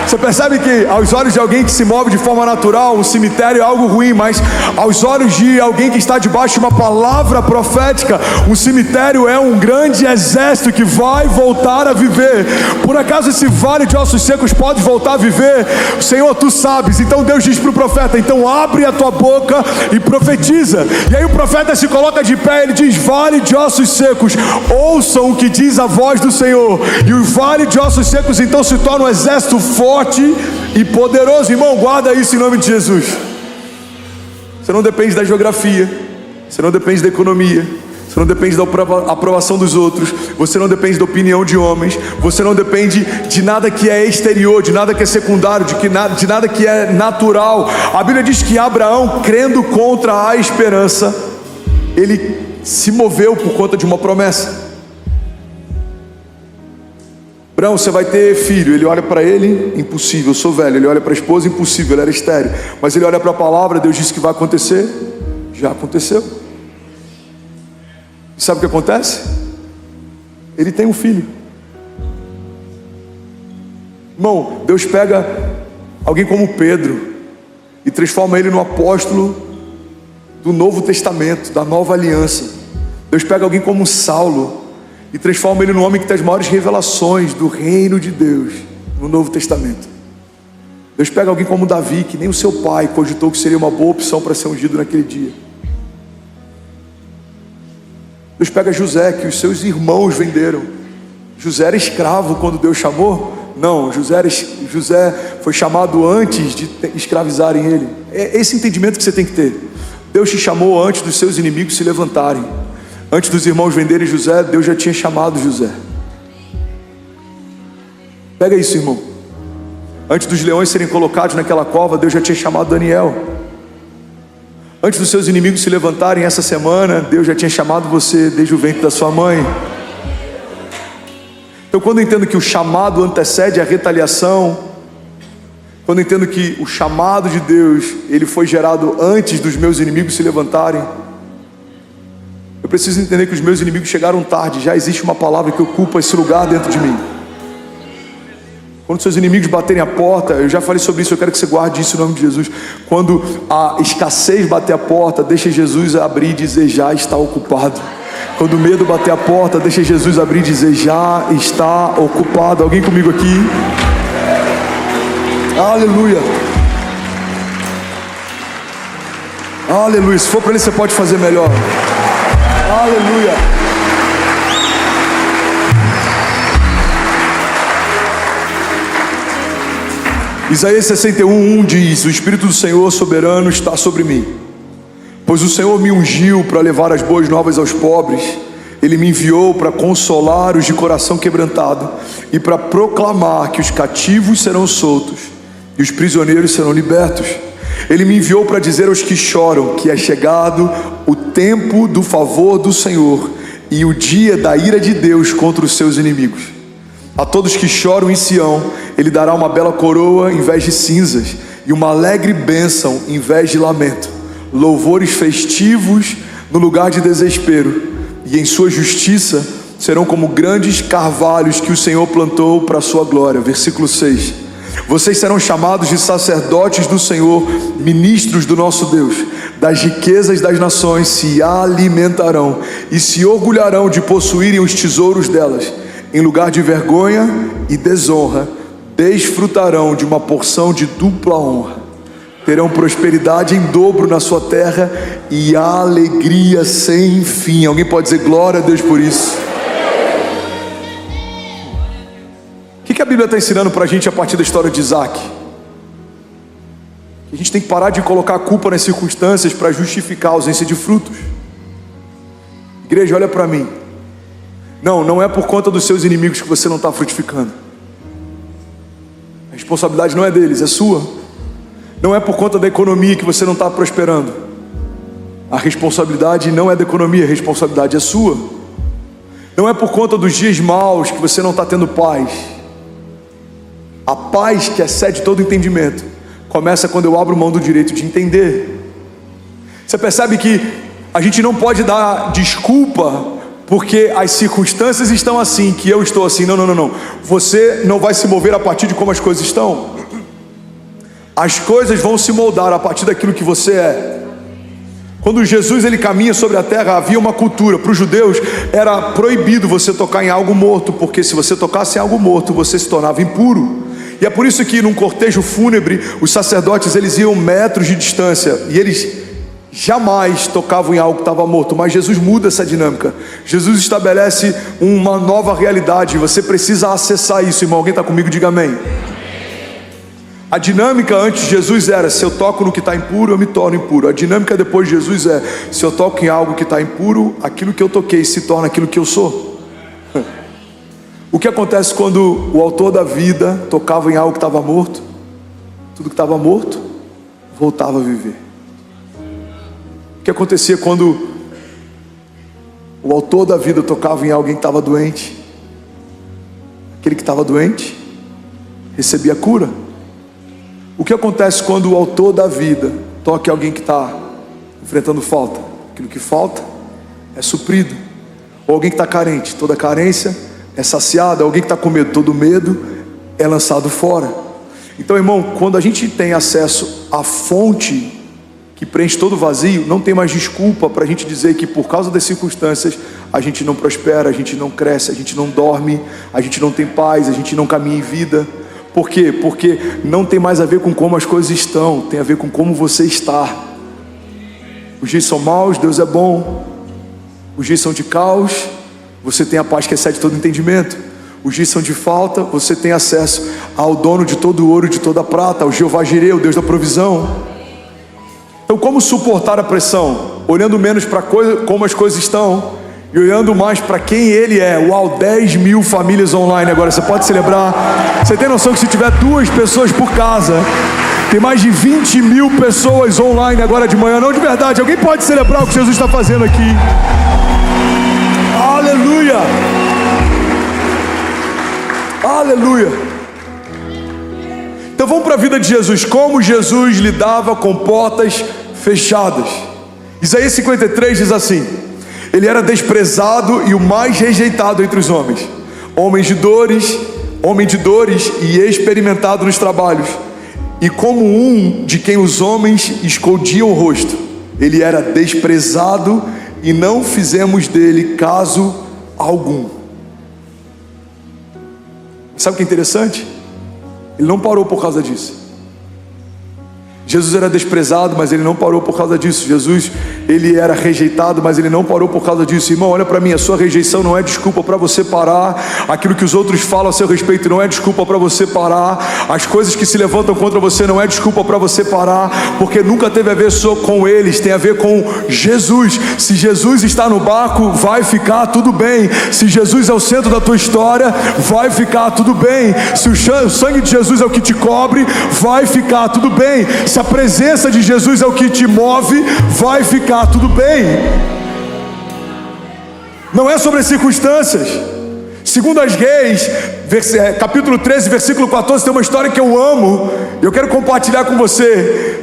Você percebe que aos olhos de alguém que se move de forma natural, um cemitério é algo ruim, mas aos olhos de alguém que está debaixo de uma palavra profética, um cemitério é um grande exército que vai voltar a viver. Por acaso esse vale de ossos secos pode voltar a viver? Senhor, tu sabes. Então Deus diz para o profeta: então abre a tua boca e profetiza. E aí o profeta se coloca de pé, ele diz: vale de ossos secos, ouçam o que diz a voz do Senhor. E o vale de ossos secos então se torna um exército forte e poderoso. Irmão, guarda isso em nome de Jesus. Você não depende da geografia, você não depende da economia, você não depende da aprovação dos outros, você não depende da opinião de homens, você não depende de nada que é exterior, de nada que é secundário, de nada que é natural. A Bíblia diz que Abraão, crendo contra a esperança, ele se moveu por conta de uma promessa. Abraão, você vai ter filho. Ele olha para ele: impossível, eu sou velho. Ele olha para a esposa: impossível, ela era estéril. Mas ele olha para a palavra, Deus disse que vai acontecer. Já aconteceu. E sabe o que acontece? Ele tem um filho. Irmão, Deus pega alguém como Pedro e transforma ele no apóstolo do Novo Testamento, da Nova Aliança. Deus pega alguém como Saulo e transforma ele no homem que tem as maiores revelações do reino de Deus no Novo Testamento. Deus pega alguém como Davi, que nem o seu pai cogitou que seria uma boa opção para ser ungido naquele dia. Deus pega José, que os seus irmãos venderam. José era escravo quando Deus chamou? Não, José foi chamado antes de escravizarem ele. É esse entendimento que você tem que ter. Deus te chamou antes dos seus inimigos se levantarem. Antes dos irmãos venderem José, Deus já tinha chamado José. Pega isso, irmão. Antes dos leões serem colocados naquela cova, Deus já tinha chamado Daniel. Antes dos seus inimigos se levantarem essa semana, Deus já tinha chamado você desde o ventre da sua mãe. Então, quando eu entendo que o chamado antecede a retaliação, quando eu entendo que o chamado de Deus, ele foi gerado antes dos meus inimigos se levantarem, eu preciso entender que os meus inimigos chegaram tarde. Já existe uma palavra que ocupa esse lugar dentro de mim. Quando seus inimigos baterem a porta, eu já falei sobre isso, eu quero que você guarde isso em nome de Jesus. Quando a escassez bater a porta, deixa Jesus abrir e dizer: já está ocupado. Quando o medo bater a porta, deixa Jesus abrir e dizer: já está ocupado. Alguém comigo aqui? Aleluia. Aleluia. Se for para ele, você pode fazer melhor. Aleluia. Isaías 61:1 diz: o Espírito do Senhor soberano está sobre mim, pois o Senhor me ungiu para levar as boas novas aos pobres. Ele me enviou para consolar os de coração quebrantado e para proclamar que os cativos serão soltos e os prisioneiros serão libertos. Ele me enviou para dizer aos que choram que é chegado o tempo do favor do Senhor e o dia da ira de Deus contra os seus inimigos. A todos que choram em Sião, Ele dará uma bela coroa em vez de cinzas e uma alegre bênção em vez de lamento, louvores festivos no lugar de desespero, e em sua justiça serão como grandes carvalhos que o Senhor plantou para a sua glória. Versículo 6: vocês serão chamados de sacerdotes do Senhor, ministros do nosso Deus. Das riquezas das nações se alimentarão e se orgulharão de possuírem os tesouros delas. Em lugar de vergonha e desonra, desfrutarão de uma porção de dupla honra. Terão prosperidade em dobro na sua terra e alegria sem fim. Alguém pode dizer glória a Deus por isso? O que a Bíblia está ensinando para a gente a partir da história de Isaac? Que a gente tem que parar de colocar a culpa nas circunstâncias para justificar a ausência de frutos. Igreja, olha para mim. Não é por conta dos seus inimigos que você não está frutificando. A responsabilidade não é deles, é sua. Não é por conta da economia que você não está prosperando. A responsabilidade não é da economia, a responsabilidade é sua. Não é por conta dos dias maus que você não está tendo paz. A paz que excede todo entendimento começa quando eu abro mão do direito de entender. Você percebe que a gente não pode dar desculpa porque as circunstâncias estão assim, que eu estou assim. Não. Você não vai se mover a partir de como as coisas estão. As coisas vão se moldar a partir daquilo que você é. Quando Jesus ele caminha sobre a terra, havia uma cultura. Para os judeus era proibido você tocar em algo morto, porque se você tocasse em algo morto, você se tornava impuro. E é por isso que num cortejo fúnebre, os sacerdotes eles iam metros de distância e eles jamais tocavam em algo que estava morto. Mas Jesus muda essa dinâmica. Jesus estabelece uma nova realidade. Você precisa acessar isso, irmão. Alguém está comigo? Diga amém. A dinâmica antes de Jesus era: se eu toco no que está impuro, eu me torno impuro. A dinâmica depois de Jesus é: se eu toco em algo que está impuro, aquilo que eu toquei se torna aquilo que eu sou. O que acontece quando o autor da vida tocava em algo que estava morto? Tudo que estava morto voltava a viver. O que acontecia quando o autor da vida tocava em alguém que estava doente? Aquele que estava doente recebia cura. O que acontece quando o autor da vida toca em alguém que está enfrentando falta? Aquilo que falta é suprido. Ou alguém que está carente, toda carência é saciada. Alguém que está com medo, todo medo é lançado fora. Então, irmão, quando a gente tem acesso à fonte que preenche todo o vazio, não tem mais desculpa para a gente dizer que por causa das circunstâncias a gente não prospera, a gente não cresce, a gente não dorme, a gente não tem paz, a gente não caminha em vida. Por quê? Porque não tem mais a ver com como as coisas estão, tem a ver com como você está. Os dias são maus, Deus é bom. Os dias são de caos, você tem a paz que excede todo entendimento. Os dias são de falta, você tem acesso ao dono de todo o ouro e de toda a prata, ao Jeová Jireh, o Deus da provisão. Então, como suportar a pressão? Olhando menos para como as coisas estão e olhando mais para quem Ele é. Uau, 10 mil famílias online agora, você pode celebrar. Você tem noção que se tiver 2 pessoas por casa, tem mais de 20 mil pessoas online agora de manhã? Não, de verdade, alguém pode celebrar o que Jesus está fazendo aqui? Aleluia! Aleluia! Então vamos para a vida de Jesus. Como Jesus lidava com portas fechadas. Isaías 53 diz assim: Ele era desprezado e o mais rejeitado entre os homens, homem de dores e experimentado nos trabalhos, e como um de quem os homens escondiam o rosto. Ele era desprezado e não fizemos dele caso algum. Sabe o que é interessante? Ele não parou por causa disso. Jesus era desprezado, mas ele não parou por causa disso. Jesus, ele era rejeitado, mas ele não parou por causa disso. Irmão, olha para mim, a sua rejeição não é desculpa para você parar. Aquilo que os outros falam a seu respeito não é desculpa para você parar. As coisas que se levantam contra você não é desculpa para você parar, porque nunca teve a ver só com eles, tem a ver com Jesus. Se Jesus está no barco, vai ficar tudo bem. Se Jesus é o centro da tua história, vai ficar tudo bem. Se o sangue de Jesus é o que te cobre, vai ficar tudo bem. Se a presença de Jesus é o que te move, vai ficar tudo bem. Não é sobre as circunstâncias. Segundo as Reis, capítulo 13, versículo 14, tem uma história que eu amo, e eu quero compartilhar com você.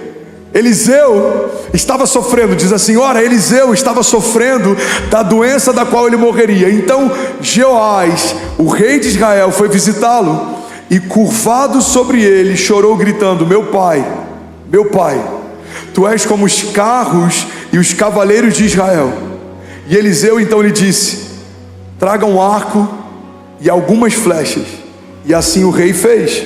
Eliseu estava sofrendo, diz a senhora, Eliseu estava sofrendo da doença da qual ele morreria. Então Jeoás, o rei de Israel, foi visitá-lo, e curvado sobre ele, chorou gritando: meu pai, tu és como os carros e os cavaleiros de Israel. E Eliseu então lhe disse: traga um arco e algumas flechas. E assim o rei fez.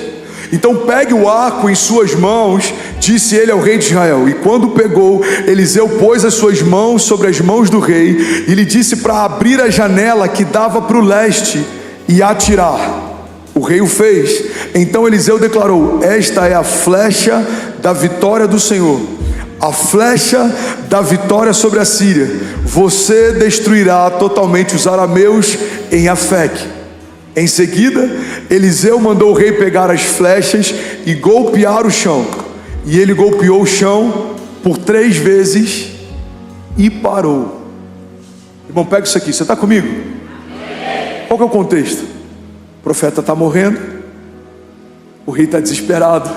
Então pegue o arco em suas mãos, disse ele ao rei de Israel. E quando pegou, Eliseu pôs as suas mãos sobre as mãos do rei e lhe disse para abrir a janela que dava para o leste e atirar. O rei o fez. Então Eliseu declarou: esta é a flecha da vitória do Senhor, a flecha da vitória sobre a Síria. Você destruirá totalmente os arameus em Afeque. Em seguida, Eliseu mandou o rei pegar as flechas e golpear o chão. E ele golpeou o chão por 3 vezes e parou. Irmão, pega isso aqui, você está comigo? Qual que é o contexto? O profeta está morrendo, o rei está desesperado.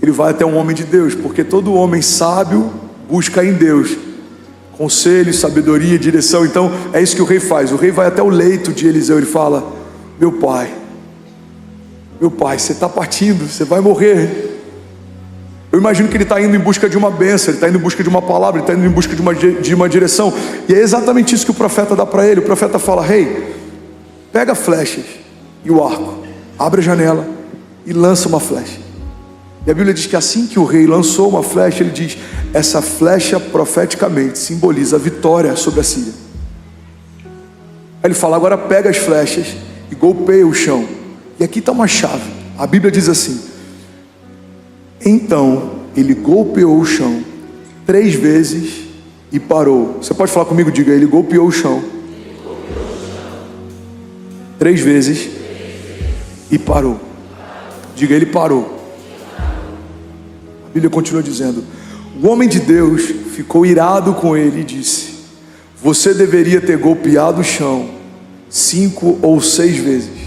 Ele vai até um homem de Deus, porque todo homem sábio busca em Deus conselho, sabedoria, direção. Então é isso que o rei faz. O rei vai até o leito de Eliseu. Ele fala: meu pai, você está partindo, você vai morrer. Eu imagino que ele está indo em busca de uma bênção, ele está indo em busca de uma palavra, ele está indo em busca de uma direção. E é exatamente isso que o profeta dá para ele. O profeta fala: rei, pega flechas e o arco, abre a janela e lança uma flecha. E a Bíblia diz que assim que o rei lançou uma flecha, ele diz: essa flecha profeticamente simboliza a vitória sobre a Síria. Aí ele fala: agora pega as flechas e golpeia o chão. E aqui está uma chave. A Bíblia diz assim: então ele golpeou o chão 3 vezes e parou. Você pode falar comigo? Diga: ele golpeou o chão 3 vezes e parou. Diga: ele parou. A Bíblia continua dizendo: o homem de Deus ficou irado com ele e disse: você deveria ter golpeado o chão 5 ou 6 vezes.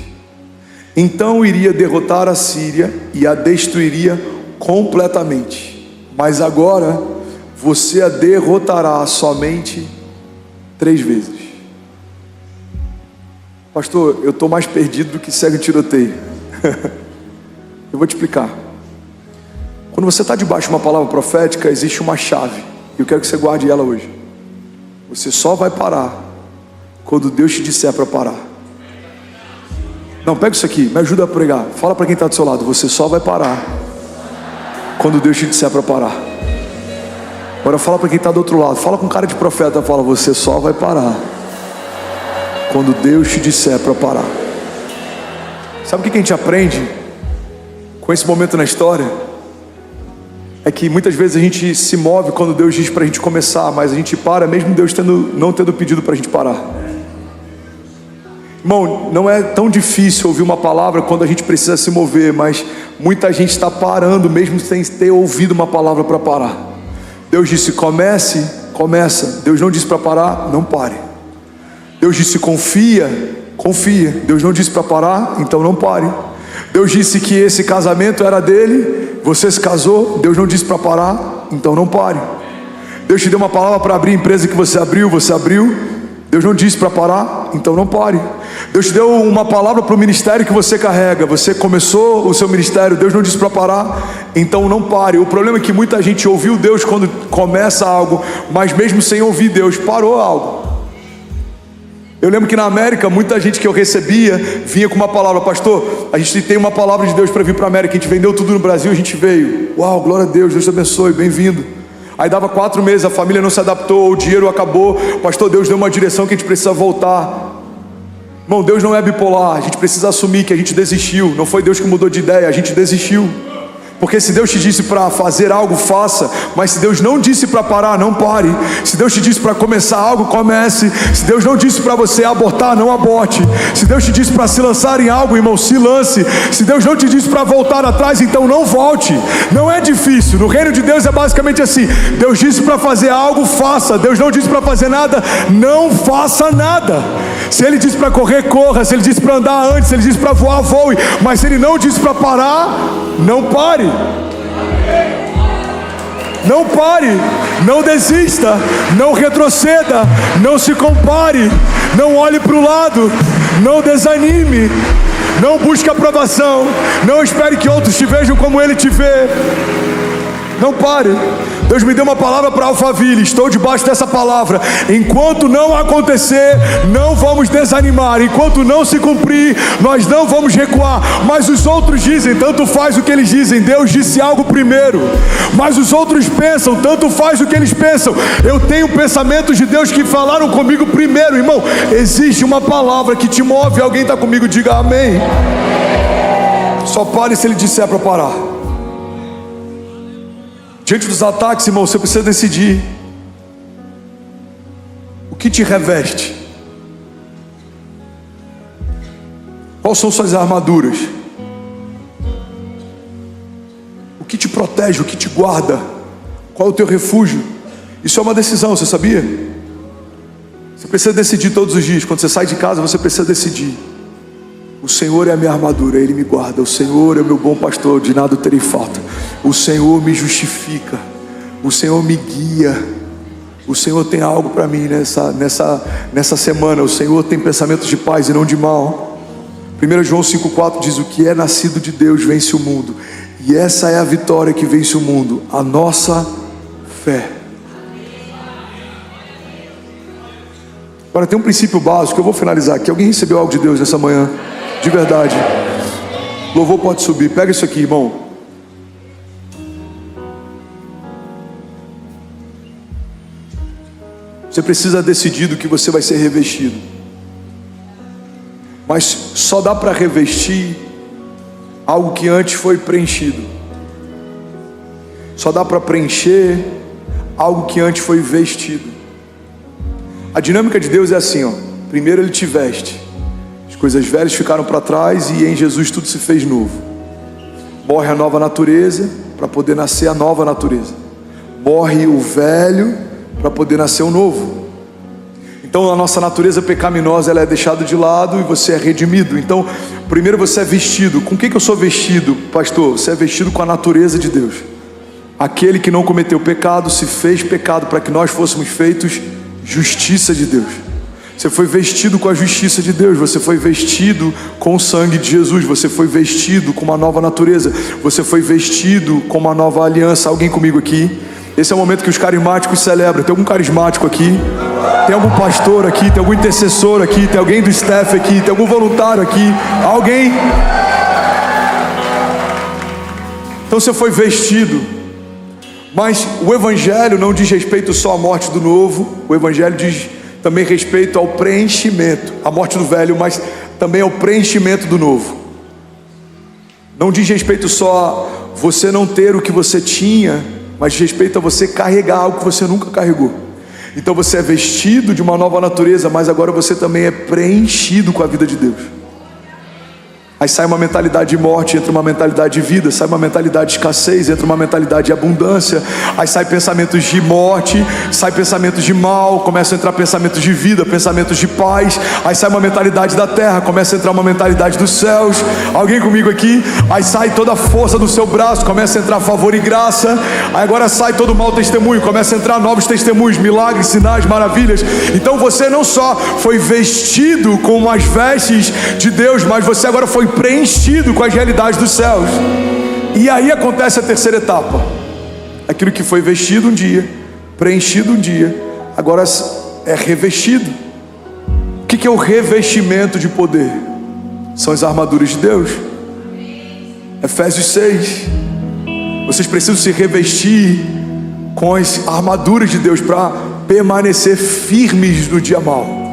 Então iria derrotar a Síria e a destruiria completamente. Mas agora você a derrotará somente 3 vezes. Pastor, eu estou mais perdido do que cego em tiroteio. Eu vou te explicar. Quando você está debaixo de uma palavra profética, existe uma chave. E eu quero que você guarde ela hoje. Você só vai parar quando Deus te disser para parar. Não, pega isso aqui, me ajuda a pregar. Fala para quem está do seu lado. Você só vai parar quando Deus te disser para parar. Agora fala para quem está do outro lado. Fala com cara de profeta. Fala, você só vai parar quando Deus te disser para parar. Sabe o que a gente aprende com esse momento na história? É que muitas vezes a gente se move quando Deus diz para a gente começar, mas a gente para mesmo Deus não tendo pedido para a gente parar. Irmão, não é tão difícil ouvir uma palavra quando a gente precisa se mover, mas muita gente está parando mesmo sem ter ouvido uma palavra para parar. Deus disse comece, começa. Deus não disse para parar, não pare. Deus disse confia, confia. Deus não disse para parar, então não pare. Deus disse que esse casamento era dele, você se casou. Deus não disse para parar, então não pare. Deus te deu uma palavra para abrir a empresa que você abriu. Deus não disse para parar, então não pare. Deus te deu uma palavra para o ministério que você carrega. Você começou o seu ministério, Deus não disse para parar, então não pare. O problema é que muita gente ouviu Deus quando começa algo, mas mesmo sem ouvir Deus, parou algo. Eu lembro que na América, muita gente que eu recebia vinha com uma palavra: pastor, a gente tem uma palavra de Deus para vir para a América. A gente vendeu tudo no Brasil, a gente veio. Uau, glória a Deus, Deus te abençoe, bem-vindo. Aí dava 4 meses, a família não se adaptou, o dinheiro acabou. Pastor, Deus deu uma direção que a gente precisa voltar. Irmão, Deus não é bipolar. A gente precisa assumir que a gente desistiu. Não foi Deus que mudou de ideia, a gente desistiu. Porque se Deus te disse para fazer algo, faça. Mas se Deus não disse para parar, não pare. Se Deus te disse para começar algo, comece. Se Deus não disse para você abortar, não aborte. Se Deus te disse para se lançar em algo, irmão, se lance. Se Deus não te disse para voltar atrás, então não volte. Não é difícil. No reino de Deus é basicamente assim: Deus disse para fazer algo, faça. Deus não disse para fazer nada, não faça nada. Se Ele disse para correr, corra. Se Ele disse para andar, antes. Se Ele disse para voar, voe. Mas se Ele não disse para parar, não pare. Não pare, não desista, não retroceda, não se compare, não olhe para o lado, não desanime, não busque aprovação, não espere que outros te vejam como Ele te vê. Não pare. Deus me deu uma palavra para Alphaville, estou debaixo dessa palavra. Enquanto não acontecer, não vamos desanimar. Enquanto não se cumprir, nós não vamos recuar. Mas os outros dizem, tanto faz o que eles dizem. Deus disse algo primeiro. Mas os outros pensam, tanto faz o que eles pensam. Eu tenho pensamentos de Deus que falaram comigo primeiro. Irmão, existe uma palavra que te move. Alguém está comigo? Diga amém. Só pare se Ele disser para parar. Diante dos ataques, irmão, você precisa decidir o que te reveste. Quais são suas armaduras? O que te protege, o que te guarda? Qual é o teu refúgio? Isso é uma decisão, você sabia? Você precisa decidir todos os dias. Quando você sai de casa, você precisa decidir: o Senhor é a minha armadura, Ele me guarda. O Senhor é o meu bom pastor, de nada terei falta. O Senhor me justifica. O Senhor me guia. O Senhor tem algo para mim nessa semana. O Senhor tem pensamentos de paz e não de mal. 1 João 5,4 diz: o que é nascido de Deus vence o mundo. E essa é a vitória que vence o mundo, a nossa fé. Agora tem um princípio básico, eu vou finalizar aqui. Alguém recebeu algo de Deus nessa manhã? De verdade. Louvor pode subir. Pega isso aqui, irmão. Você precisa decidir do que você vai ser revestido. Mas só dá para revestir algo que antes foi preenchido. Só dá para preencher algo que antes foi vestido. A dinâmica de Deus é assim, ó. Primeiro Ele te veste. As coisas velhas ficaram para trás e em Jesus tudo se fez novo. Morre a nova natureza para poder nascer a nova natureza. Morre o velho para poder nascer o novo. Então a nossa natureza pecaminosa, ela é deixada de lado e você é redimido. Então primeiro você é vestido. Com o que eu sou vestido, pastor? Você é vestido com a natureza de Deus. Aquele que não cometeu pecado se fez pecado para que nós fôssemos feitos justiça de Deus. Você foi vestido com a justiça de Deus. Você foi vestido com o sangue de Jesus. Você foi vestido com uma nova natureza. Você foi vestido com uma nova aliança. Alguém comigo aqui? Esse é o momento que os carismáticos celebram. Tem algum carismático aqui? Tem algum pastor aqui? Tem algum intercessor aqui? Tem alguém do staff aqui? Tem algum voluntário aqui? Alguém? Então você foi vestido. Mas o Evangelho não diz respeito só à morte do novo. O Evangelho diz também respeito ao preenchimento. A morte do velho, mas também ao preenchimento do novo. Não diz respeito só a você não ter o que você tinha, mas diz respeito a você carregar algo que você nunca carregou. Então você é vestido de uma nova natureza, mas agora você também é preenchido com a vida de Deus. Aí sai uma mentalidade de morte, entra uma mentalidade de vida. Sai uma mentalidade de escassez, entra uma mentalidade de abundância. Aí sai pensamentos de morte, sai pensamentos de mal, começam a entrar pensamentos de vida, pensamentos de paz. Aí sai uma mentalidade da terra, começa a entrar uma mentalidade dos céus. Alguém comigo aqui? Aí sai toda a força do seu braço, começa a entrar favor e graça. Aí agora sai todo o mau testemunho, começa a entrar novos testemunhos, milagres, sinais, maravilhas. Então você não só foi vestido com as vestes de Deus, mas você agora foi preenchido com as realidades dos céus. E aí acontece a terceira etapa. Aquilo que foi vestido um dia, preenchido um dia, agora é revestido. O que é o revestimento de poder? São as armaduras de Deus. Efésios 6. Vocês precisam se revestir com as armaduras de Deus para permanecer firmes no dia mau.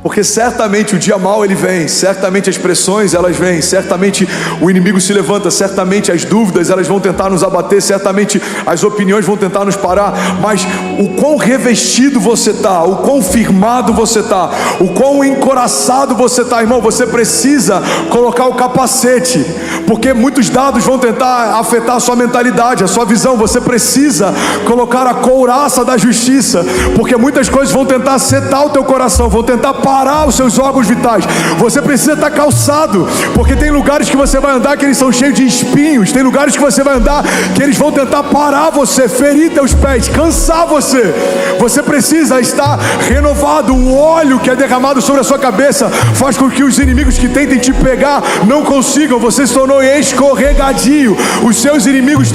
Porque certamente o dia mau ele vem, certamente as pressões elas vêm, certamente o inimigo se levanta, certamente as dúvidas elas vão tentar nos abater, certamente as opiniões vão tentar nos parar, mas o quão revestido você está, o quão firmado você está, o quão encoraçado você está, irmão, você precisa colocar o capacete, porque muitos dados vão tentar afetar a sua mentalidade, a sua visão. Você precisa colocar a couraça da justiça, porque muitas coisas vão tentar setar o teu coração, vão tentar parar os seus órgãos vitais. Você precisa estar calçado, porque tem lugares que você vai andar que eles são cheios de espinhos, tem lugares que você vai andar que eles vão tentar parar você, ferir teus pés, cansar você. Você precisa estar renovado. O óleo que é derramado sobre a sua cabeça faz com que os inimigos que tentem te pegar não consigam. Você se tornou escorregadio. Os seus inimigos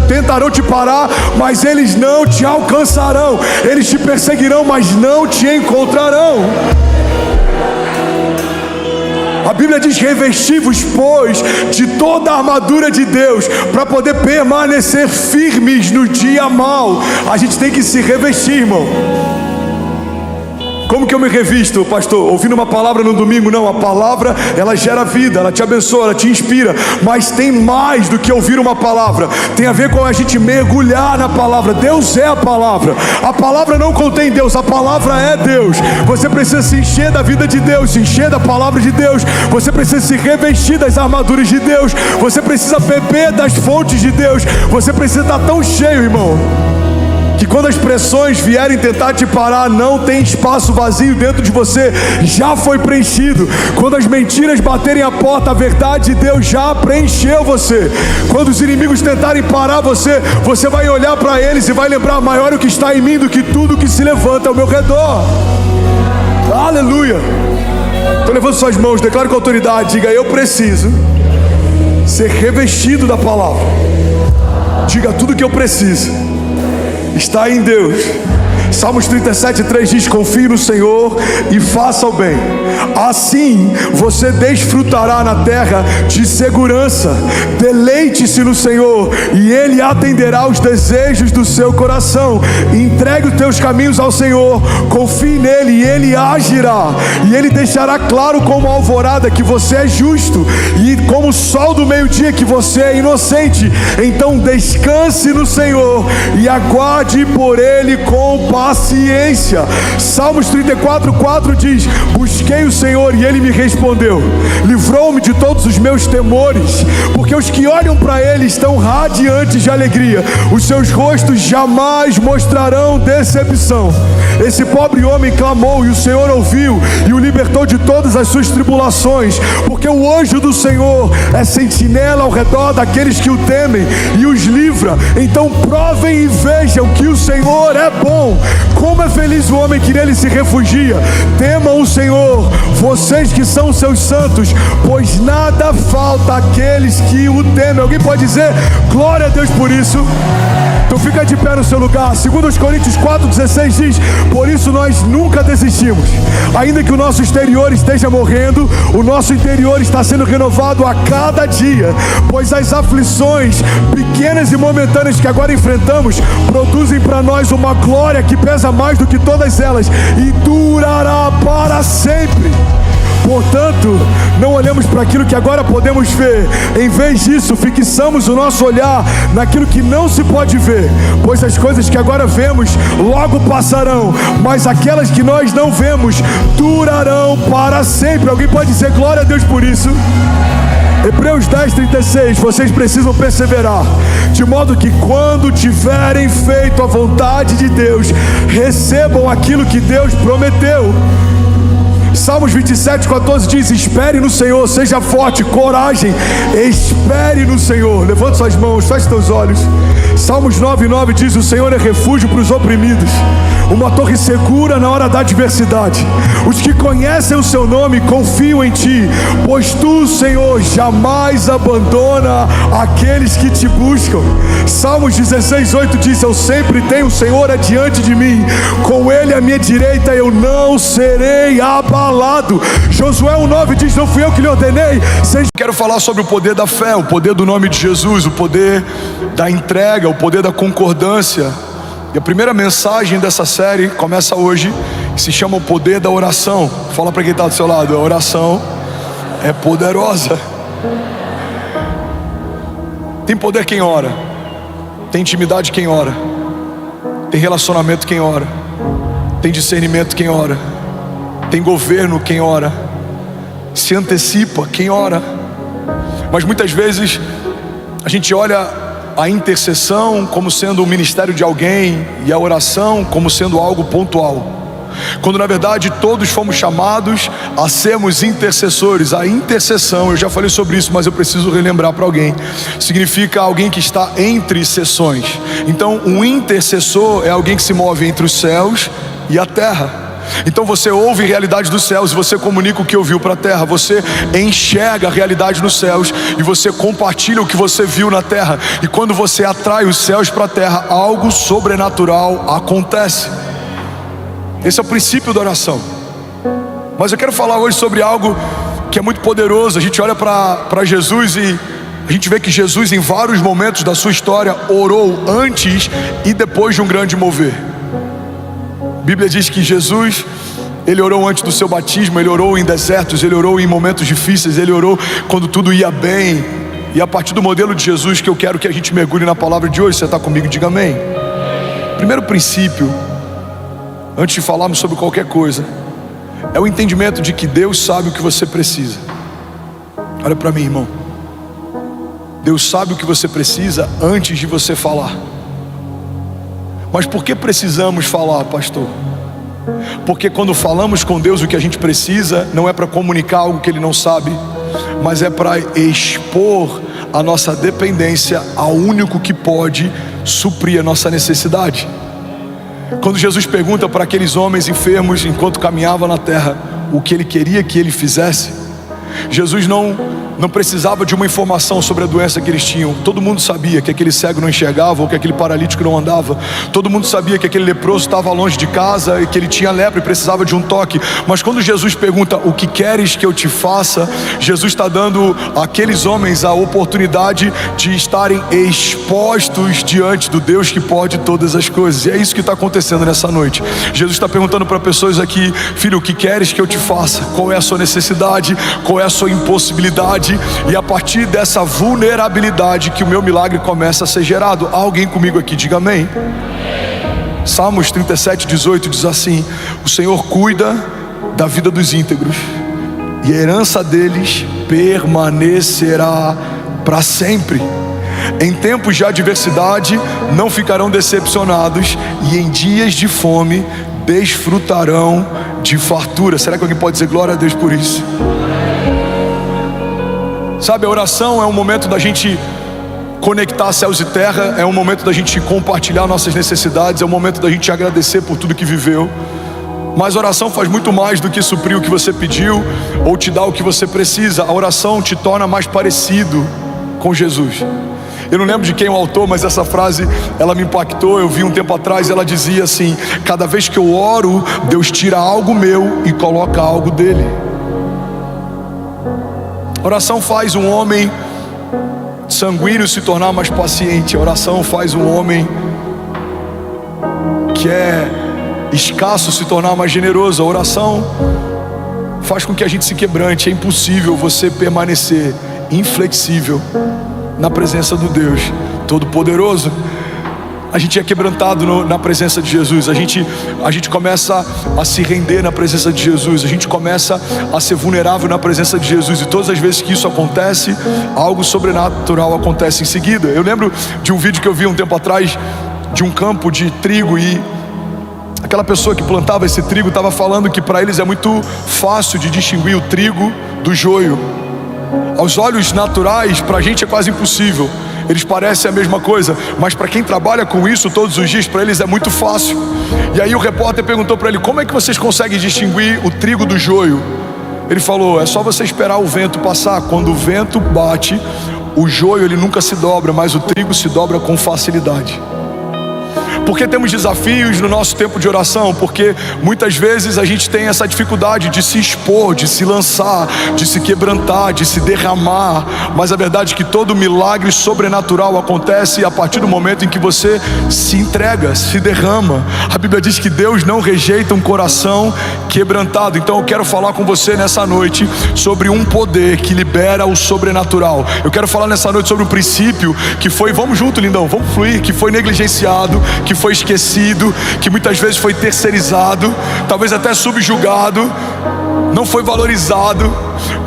tentarão te parar, mas eles não te alcançarão. Eles te perseguirão, mas não te encontrarão. A Bíblia diz: revesti-vos, pois, de toda a armadura de Deus, para poder permanecer firmes no dia mau. A gente tem que se revestir, irmão. Como que eu me revisto, pastor? Ouvindo uma palavra no domingo? Não, a palavra ela gera vida, ela te abençoa, ela te inspira, mas tem mais do que ouvir uma palavra, tem a ver com a gente mergulhar na palavra. Deus é a palavra não contém Deus, a palavra é Deus. Você precisa se encher da vida de Deus, se encher da palavra de Deus, você precisa se revestir das armaduras de Deus, você precisa beber das fontes de Deus, você precisa estar tão cheio, irmão, que quando as pressões vierem tentar te parar, não tem espaço vazio dentro de você, já foi preenchido. Quando as mentiras baterem a porta, a verdade de Deus já preencheu você. Quando os inimigos tentarem parar você, você vai olhar para eles e vai lembrar: maior o que está em mim do que tudo que se levanta ao meu redor. Aleluia. Então levante suas mãos, declare com autoridade, diga: eu preciso ser revestido da palavra. Diga: tudo que eu preciso está em Deus. Salmos 37:3 diz: confie no Senhor e faça o bem, assim você desfrutará na terra de segurança. Deleite-se no Senhor e Ele atenderá aos desejos do seu coração. Entregue os teus caminhos ao Senhor, confie nele e Ele agirá, e Ele deixará claro como a alvorada que você é justo, e como o sol do meio-dia que você é inocente. Então descanse no Senhor e aguarde por Ele com paciência. Salmos 34:4 diz: busquei o Senhor e Ele me respondeu, livrou-me de todos os meus temores. Porque os que olham para Ele estão radiantes de alegria, os seus rostos jamais mostrarão decepção. Esse pobre homem clamou e o Senhor ouviu e o libertou de todas as suas tribulações, porque o anjo do Senhor é sentinela ao redor daqueles que o temem e os livra. Então provem e vejam que o Senhor é bom. Como é feliz o homem que nele se refugia. Temam o Senhor, vocês que são seus santos, pois nada falta àqueles que o temem. Alguém pode dizer glória a Deus por isso? Então fica de pé no seu lugar. 2 Coríntios 4,16 diz: por isso nós nunca desistimos. Ainda que o nosso exterior esteja morrendo, o nosso interior está sendo renovado a cada dia, pois as aflições pequenas e momentâneas que agora enfrentamos produzem para nós uma glória que pesa mais do que todas elas e durará para sempre. Portanto, não olhamos para aquilo que agora podemos ver. Em vez disso, fixamos o nosso olhar naquilo que não se pode ver, pois as coisas que agora vemos logo passarão, mas aquelas que nós não vemos durarão para sempre. Alguém pode dizer glória a Deus por isso? Hebreus 10:36, vocês precisam perseverar, de modo que quando tiverem feito a vontade de Deus, recebam aquilo que Deus prometeu. Salmos 27:14 diz: espere no Senhor, seja forte, coragem, espere no Senhor. Levante suas mãos, feche seus olhos. Salmos 9:9 diz: o Senhor é refúgio para os oprimidos, uma torre segura na hora da adversidade. Os que conhecem o seu nome confiam em ti, pois tu, Senhor, jamais abandona aqueles que te buscam. Salmos 16:8 diz: eu sempre tenho o Senhor adiante de mim, com ele à minha direita eu não serei abalado. Josué 1:9 diz: não fui eu que lhe ordenei. Quero falar sobre o poder da fé, o poder do nome de Jesus, o poder da entrega, o poder da concordância. E a primeira mensagem dessa série começa hoje, que se chama o poder da oração. Fala para quem está do seu lado: a oração é poderosa. Tem poder quem ora, tem intimidade quem ora, tem relacionamento quem ora, tem discernimento quem ora, tem governo quem ora, se antecipa quem ora. Mas muitas vezes a gente olha a intercessão como sendo o ministério de alguém e a oração como sendo algo pontual, quando na verdade todos fomos chamados a sermos intercessores. A intercessão, eu já falei sobre isso, mas eu preciso relembrar para alguém, significa alguém que está entre sessões. Então um intercessor é alguém que se move entre os céus e a terra. Então você ouve realidade dos céus e você comunica o que ouviu para a terra. Você enxerga a realidade dos céus e você compartilha o que você viu na terra. E quando você atrai os céus para a terra, algo sobrenatural acontece. Esse é o princípio da oração. Mas eu quero falar hoje sobre algo que é muito poderoso. A gente olha para Jesus e a gente vê que Jesus, em vários momentos da sua história, orou antes e depois de um grande mover. A Bíblia diz que Jesus, ele orou antes do seu batismo, ele orou em desertos, ele orou em momentos difíceis, ele orou quando tudo ia bem. E a partir do modelo de Jesus que eu quero que a gente mergulhe na palavra de hoje. Você está comigo? Diga amém. Primeiro princípio, antes de falarmos sobre qualquer coisa, é o entendimento de que Deus sabe o que você precisa. Olha para mim, irmão. Deus sabe o que você precisa antes de você falar. Mas por que precisamos falar, pastor? Porque quando falamos com Deus o que a gente precisa, não é para comunicar algo que Ele não sabe, mas é para expor a nossa dependência ao único que pode suprir a nossa necessidade. Quando Jesus pergunta para aqueles homens enfermos enquanto caminhava na terra o que Ele queria que ele fizesse, Jesus não precisava de uma informação sobre a doença que eles tinham. Todo mundo sabia que aquele cego não enxergava, ou que aquele paralítico não andava. Todo mundo sabia que aquele leproso estava longe de casa e que ele tinha lepra e precisava de um toque. Mas quando Jesus pergunta: o que queres que eu te faça? Jesus está dando àqueles homens a oportunidade de estarem expostos diante do Deus que pode todas as coisas. E é isso que está acontecendo nessa noite. Jesus está perguntando para pessoas aqui: filho, o que queres que eu te faça? Qual é a sua necessidade? Qual é a sua impossibilidade? E a partir dessa vulnerabilidade que o meu milagre começa a ser gerado. Há alguém comigo aqui? Diga amém. Salmos 37:18 diz assim: o Senhor cuida da vida dos íntegros e a herança deles permanecerá para sempre. Em tempos de adversidade não ficarão decepcionados, e em dias de fome desfrutarão de fartura. Será que alguém pode dizer glória a Deus por isso? Sabe, a oração é um momento da gente conectar céus e terra, é um momento da gente compartilhar nossas necessidades, é um momento da gente agradecer por tudo que viveu. Mas a oração faz muito mais do que suprir o que você pediu ou te dar o que você precisa. A oração te torna mais parecido com Jesus. Eu não lembro de quem é o autor, mas essa frase, ela me impactou. Eu vi um tempo atrás, ela dizia assim: cada vez que eu oro, Deus tira algo meu e coloca algo dele. A oração faz um homem sanguíneo se tornar mais paciente. A oração faz um homem que é escasso se tornar mais generoso. A oração faz com que a gente se quebrante. É impossível você permanecer inflexível na presença do Deus Todo-Poderoso. A gente é quebrantado na presença de Jesus. A gente começa a se render na presença de Jesus. A gente começa a ser vulnerável na presença de Jesus. E todas as vezes que isso acontece, algo sobrenatural acontece em seguida. Eu lembro de um vídeo que eu vi um tempo atrás, de um campo de trigo, e aquela pessoa que plantava esse trigo estava falando que para eles é muito fácil de distinguir o trigo do joio. Aos olhos naturais, para a gente é quase impossível. Eles parecem a mesma coisa, mas para quem trabalha com isso todos os dias, para eles é muito fácil. E aí o repórter perguntou para ele: como é que vocês conseguem distinguir o trigo do joio? Ele falou: é só você esperar o vento passar. Quando o vento bate, o joio ele nunca se dobra, mas o trigo se dobra com facilidade. Porque temos desafios no nosso tempo de oração? Porque muitas vezes a gente tem essa dificuldade de se expor, de se lançar, de se quebrantar, de se derramar. Mas a verdade é que todo milagre sobrenatural acontece a partir do momento em que você se entrega, se derrama. A Bíblia diz que Deus não rejeita um coração quebrantado. Então eu quero falar com você nessa noite sobre um poder que libera o sobrenatural. Eu quero falar nessa noite sobre o princípio que foi, vamos junto, lindão, vamos fluir, que foi negligenciado, que foi esquecido, que muitas vezes foi terceirizado, talvez até subjugado, não foi valorizado.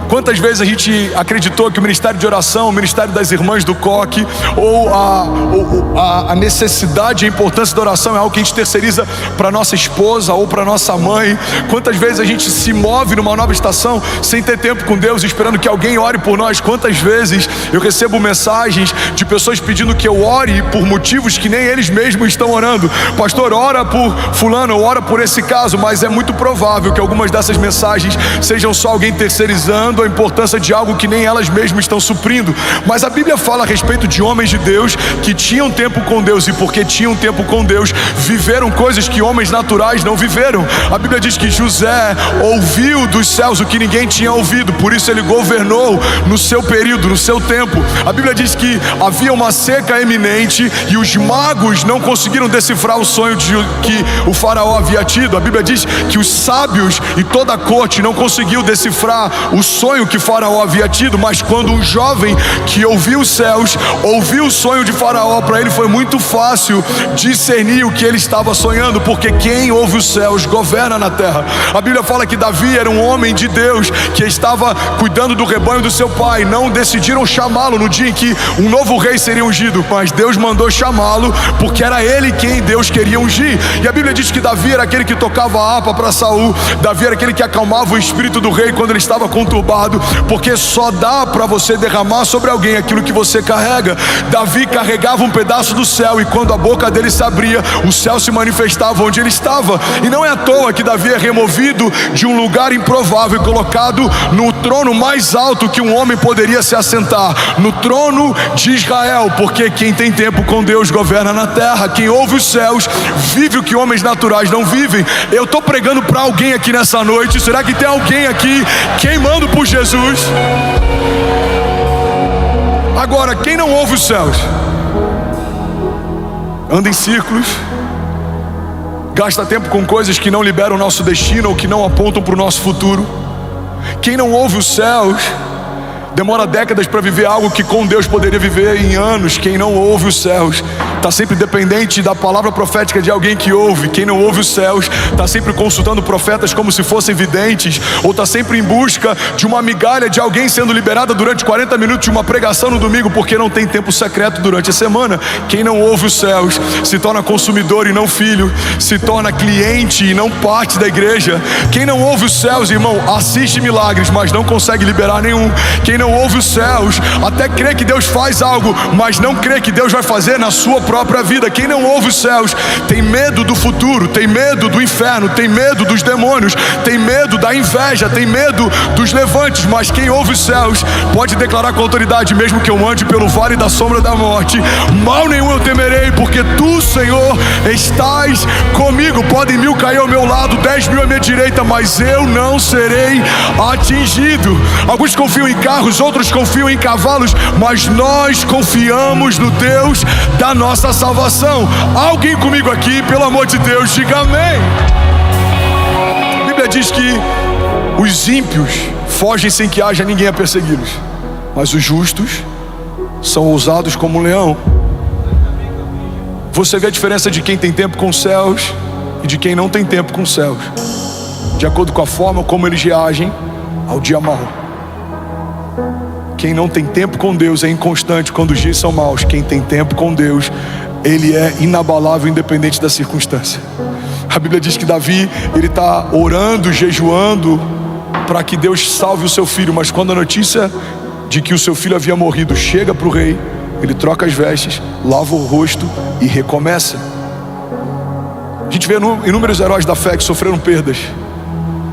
Quantas vezes a gente acreditou que o ministério de oração, o ministério das irmãs do coque, ou a necessidade e a importância da oração é algo que a gente terceiriza para nossa esposa ou para nossa mãe. Quantas vezes a gente se move numa nova estação sem ter tempo com Deus, esperando que alguém ore por nós. Quantas vezes eu recebo mensagens de pessoas pedindo que eu ore por motivos que nem eles mesmos estão orando. Pastor, ora por fulano, ora por esse caso. Mas é muito provável que algumas dessas mensagens sejam só alguém terceirizando a importância de algo que nem elas mesmas estão suprindo. Mas a Bíblia fala a respeito de homens de Deus que tinham tempo com Deus, e porque tinham tempo com Deus, viveram coisas que homens naturais não viveram. A Bíblia diz que José ouviu dos céus o que ninguém tinha ouvido, por isso ele governou no seu período, no seu tempo. A Bíblia diz que havia uma seca eminente e os magos não conseguiram decifrar o sonho que o faraó havia tido. A Bíblia diz que os sábios e toda a corte não conseguiu decifrar o sonho que Faraó havia tido, mas quando um jovem que ouviu os céus, ouviu o sonho de Faraó, para ele foi muito fácil discernir o que ele estava sonhando, porque quem ouve os céus governa na terra. A Bíblia fala que Davi era um homem de Deus que estava cuidando do rebanho do seu pai. Não decidiram chamá-lo no dia em que um novo rei seria ungido, mas Deus mandou chamá-lo porque era ele quem Deus queria ungir. E a Bíblia diz que Davi era aquele que tocava a harpa para Saul. Davi era aquele que acalmava o espírito do rei quando ele estava conturbado, porque só dá para você derramar sobre alguém aquilo que você carrega. Davi carregava um pedaço do céu, e quando a boca dele se abria, o céu se manifestava onde ele estava. E não é à toa que Davi é removido de um lugar improvável e colocado no trono mais alto que um homem poderia se assentar, no trono de Israel, porque quem tem tempo com Deus governa na terra. Quem ouve os céus vive o que homens naturais não vivem. Eu estou pregando para alguém aqui nessa noite. Será que tem alguém aqui queimando por Jesus? Agora, quem não ouve os céus anda em círculos, gasta tempo com coisas que não liberam o nosso destino ou que não apontam para o nosso futuro. Quem não ouve os céus demora décadas para viver algo que com Deus poderia viver em anos. Quem não ouve os céus está sempre dependente da palavra profética de alguém que ouve. Quem não ouve os céus está sempre consultando profetas como se fossem videntes, ou está sempre em busca de uma migalha de alguém sendo liberada durante 40 minutos de uma pregação no domingo, porque não tem tempo secreto durante a semana. Quem não ouve os céus se torna consumidor e não filho, se torna cliente e não parte da igreja. Quem não ouve os céus, irmão, assiste milagres, mas não consegue liberar nenhum. Quem não ouve os céus até crê que Deus faz algo, mas não crê que Deus vai fazer na sua própria vida. Quem não ouve os céus tem medo do futuro, tem medo do inferno, tem medo dos demônios, tem medo da inveja, tem medo dos levantes. Mas quem ouve os céus pode declarar com autoridade: mesmo que eu ande pelo vale da sombra da morte, mal nenhum eu temerei, porque tu, Senhor, estás comigo. Podem 1000 cair ao meu lado, 10.000 à minha direita, mas eu não serei atingido. Alguns confiam em carros, outros confiam em cavalos, mas nós confiamos no Deus da nossa salvação. Alguém comigo aqui, pelo amor de Deus, diga amém. A Bíblia diz que os ímpios fogem sem que haja ninguém a persegui-los, mas os justos são ousados como um leão. Você vê a diferença de quem tem tempo com os céus e de quem não tem tempo com os céus, de acordo com a forma como eles reagem ao dia mau. Quem não tem tempo com Deus é inconstante quando os dias são maus. Quem tem tempo com Deus, ele é inabalável, independente da circunstância. A Bíblia diz que Davi, ele está orando, jejuando para que Deus salve o seu filho, mas quando a notícia de que o seu filho havia morrido chega para o rei, ele troca as vestes, lava o rosto e recomeça. A gente vê inúmeros heróis da fé que sofreram perdas.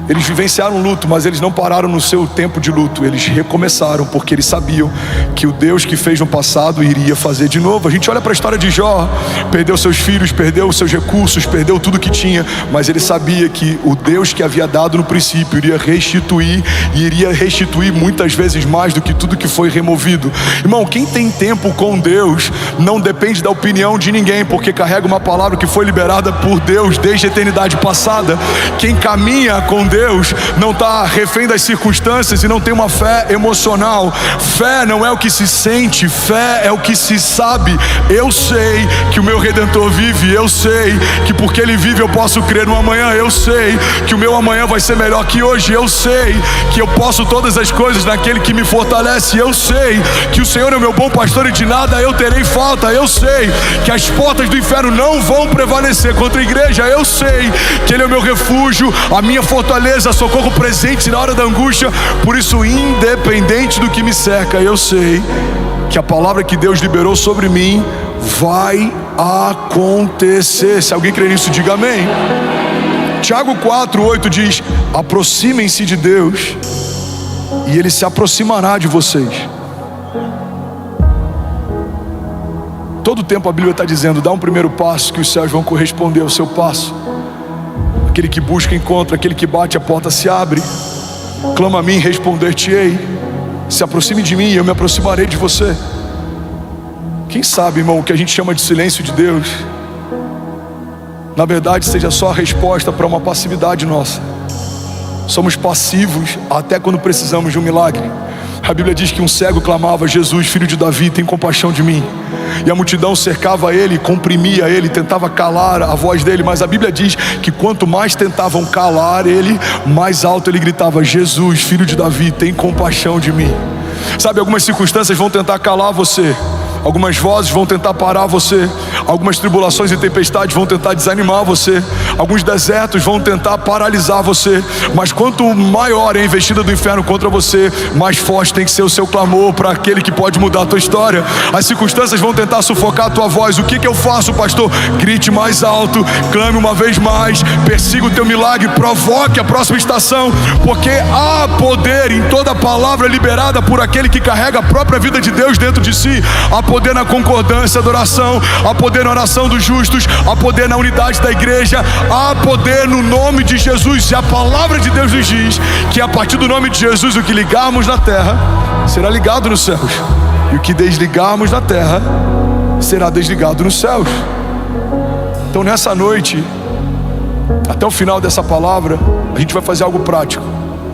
Eles vivenciaram luto, mas eles não pararam no seu tempo de luto. Eles recomeçaram, porque eles sabiam que o Deus que fez no passado iria fazer de novo. A gente olha para a história de Jó: perdeu seus filhos, perdeu seus recursos, perdeu tudo que tinha, mas ele sabia que o Deus que havia dado no princípio iria restituir, e iria restituir muitas vezes mais do que tudo que foi removido. Irmão, quem tem tempo com Deus não depende da opinião de ninguém, porque carrega uma palavra que foi liberada por Deus desde a eternidade passada. Quem caminha com Deus não está refém das circunstâncias e não tem uma fé emocional. Fé não é o que se sente, fé é o que se sabe. Eu sei que o meu Redentor vive, eu sei que porque Ele vive eu posso crer no amanhã, eu sei que o meu amanhã vai ser melhor que hoje, eu sei que eu posso todas as coisas naquele que me fortalece, eu sei que o Senhor é o meu bom pastor e de nada eu terei falta, eu sei que as portas do inferno não vão prevalecer contra a igreja, eu sei que Ele é o meu refúgio, a minha fortaleza, socorro presente na hora da angústia. Por isso, independente do que me cerca, eu sei que a palavra que Deus liberou sobre mim vai acontecer. Se alguém crê nisso, diga amém. Tiago 4:8 diz: aproximem-se de Deus e Ele se aproximará de vocês. Todo tempo a Bíblia está dizendo: dá um primeiro passo que os céus vão corresponder ao seu passo. Aquele que busca encontra, aquele que bate a porta se abre. Clama a mim, responder-te-ei. Se aproxime de mim e eu me aproximarei de você. Quem sabe, irmão, o que a gente chama de silêncio de Deus, na verdade seja só a resposta para uma passividade nossa. Somos passivos até quando precisamos de um milagre. A Bíblia diz que um cego clamava: Jesus, filho de Davi, tem compaixão de mim. E a multidão cercava ele, comprimia ele, tentava calar a voz dele. Mas a Bíblia diz que quanto mais tentavam calar ele, mais alto ele gritava: Jesus, filho de Davi, tem compaixão de mim. Sabe, algumas circunstâncias vão tentar calar você, algumas vozes vão tentar parar você, algumas tribulações e tempestades vão tentar desanimar você, alguns desertos vão tentar paralisar você. Mas quanto maior é a investida do inferno contra você, mais forte tem que ser o seu clamor para aquele que pode mudar a tua história. As circunstâncias vão tentar sufocar a tua voz. O que eu faço, pastor? Grite mais alto, clame uma vez mais, persiga o teu milagre, provoque a próxima estação, porque há poder em toda palavra liberada por aquele que carrega a própria vida de Deus dentro de si. Há poder na concordância da oração, há poder na oração dos justos, há poder na unidade da igreja, há poder no nome de Jesus. E a palavra de Deus nos diz que a partir do nome de Jesus, o que ligarmos na terra será ligado nos céus, e o que desligarmos na terra será desligado nos céus. Então nessa noite, até o final dessa palavra, a gente vai fazer algo prático.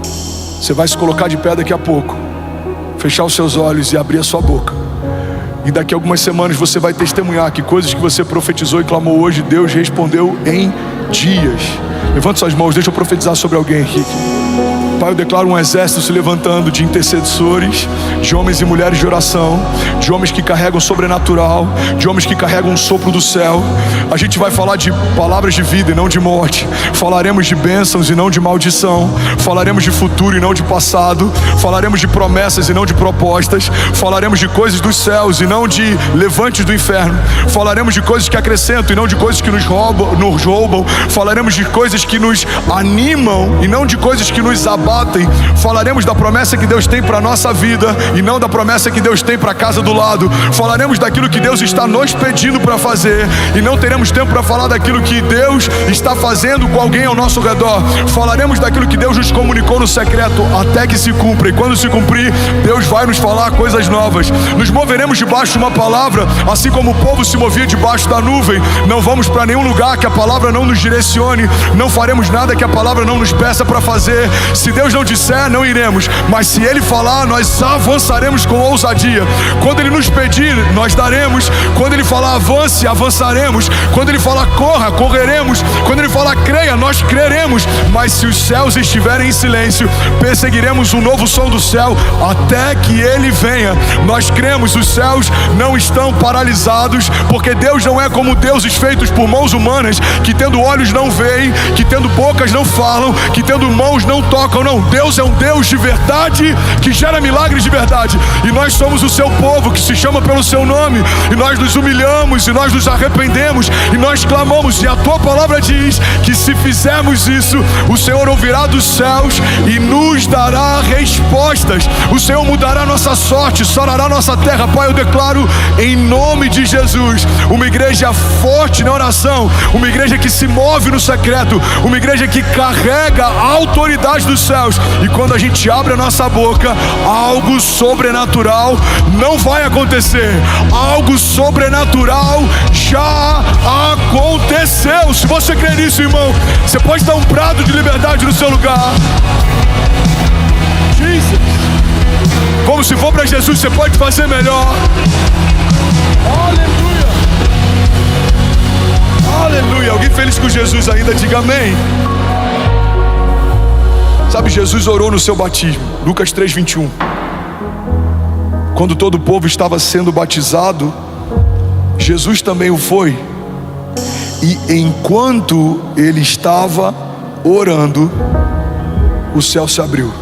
Você vai se colocar de pé daqui a pouco, fechar os seus olhos e abrir a sua boca. E daqui a algumas semanas você vai testemunhar que coisas que você profetizou e clamou hoje, Deus respondeu em dias. Levante suas mãos, deixa eu profetizar sobre alguém aqui. Pai, eu declaro um exército se levantando de intercessores, de homens e mulheres de oração, de homens que carregam sobrenatural, de homens que carregam um sopro do céu. A gente vai falar de palavras de vida e não de morte. Falaremos de bênçãos e não de maldição. Falaremos de futuro e não de passado. Falaremos de promessas e não de propostas. Falaremos de coisas dos céus e não de levantes do inferno. Falaremos de coisas que acrescentam e não de coisas que nos roubam. Falaremos de coisas que nos animam e não de coisas que nos abatem. Falaremos da promessa que Deus tem para a nossa vida e não da promessa que Deus tem para a casa do lado. Falaremos daquilo que Deus está nos pedindo para fazer e não teremos tempo para falar daquilo que Deus está fazendo com alguém ao nosso redor. Falaremos daquilo que Deus nos comunicou no secreto até que se cumpra, e quando se cumprir, Deus vai nos falar coisas novas. Nos moveremos debaixo de uma palavra, assim como o povo se movia debaixo da nuvem. Não vamos para nenhum lugar que a palavra não nos direcione, não faremos nada que a palavra não nos peça para fazer. Se Deus não disser, não iremos, mas se Ele falar, nós avançaremos com ousadia. Quando Ele nos pedir, nós daremos. Quando Ele falar avance, avançaremos. Quando Ele falar corra, correremos. Quando Ele falar creia, nós creremos. Mas se os céus estiverem em silêncio, perseguiremos um novo som do céu até que Ele venha. Nós cremos, os céus não estão paralisados, porque Deus não é como deuses feitos por mãos humanas, que tendo olhos não veem, que tendo bocas não falam, que tendo mãos não tocam. Não, Deus é um Deus de verdade, que gera milagres de verdade. E nós somos o seu povo, que se chama pelo seu nome. E nós nos humilhamos, e nós nos arrependemos, e nós clamamos. E a tua palavra diz que se fizermos isso, o Senhor ouvirá dos céus e nos dará respostas. O Senhor mudará nossa sorte, sarará nossa terra. Pai, eu declaro em nome de Jesus uma igreja forte na oração, uma igreja que se move no secreto, uma igreja que carrega a autoridade dos céus. E quando a gente abre a nossa boca, algo sobrenatural não vai acontecer. Algo sobrenatural já aconteceu. Se você crê nisso, irmão, você pode dar um brado de liberdade no seu lugar. Jesus. Como se for para Jesus, você pode fazer melhor. Aleluia. Aleluia. Alguém feliz com Jesus ainda, diga amém. Sabe, Jesus orou no seu batismo, Lucas 3:21. Quando todo o povo estava sendo batizado, Jesus também o foi. E enquanto ele estava orando, o céu se abriu.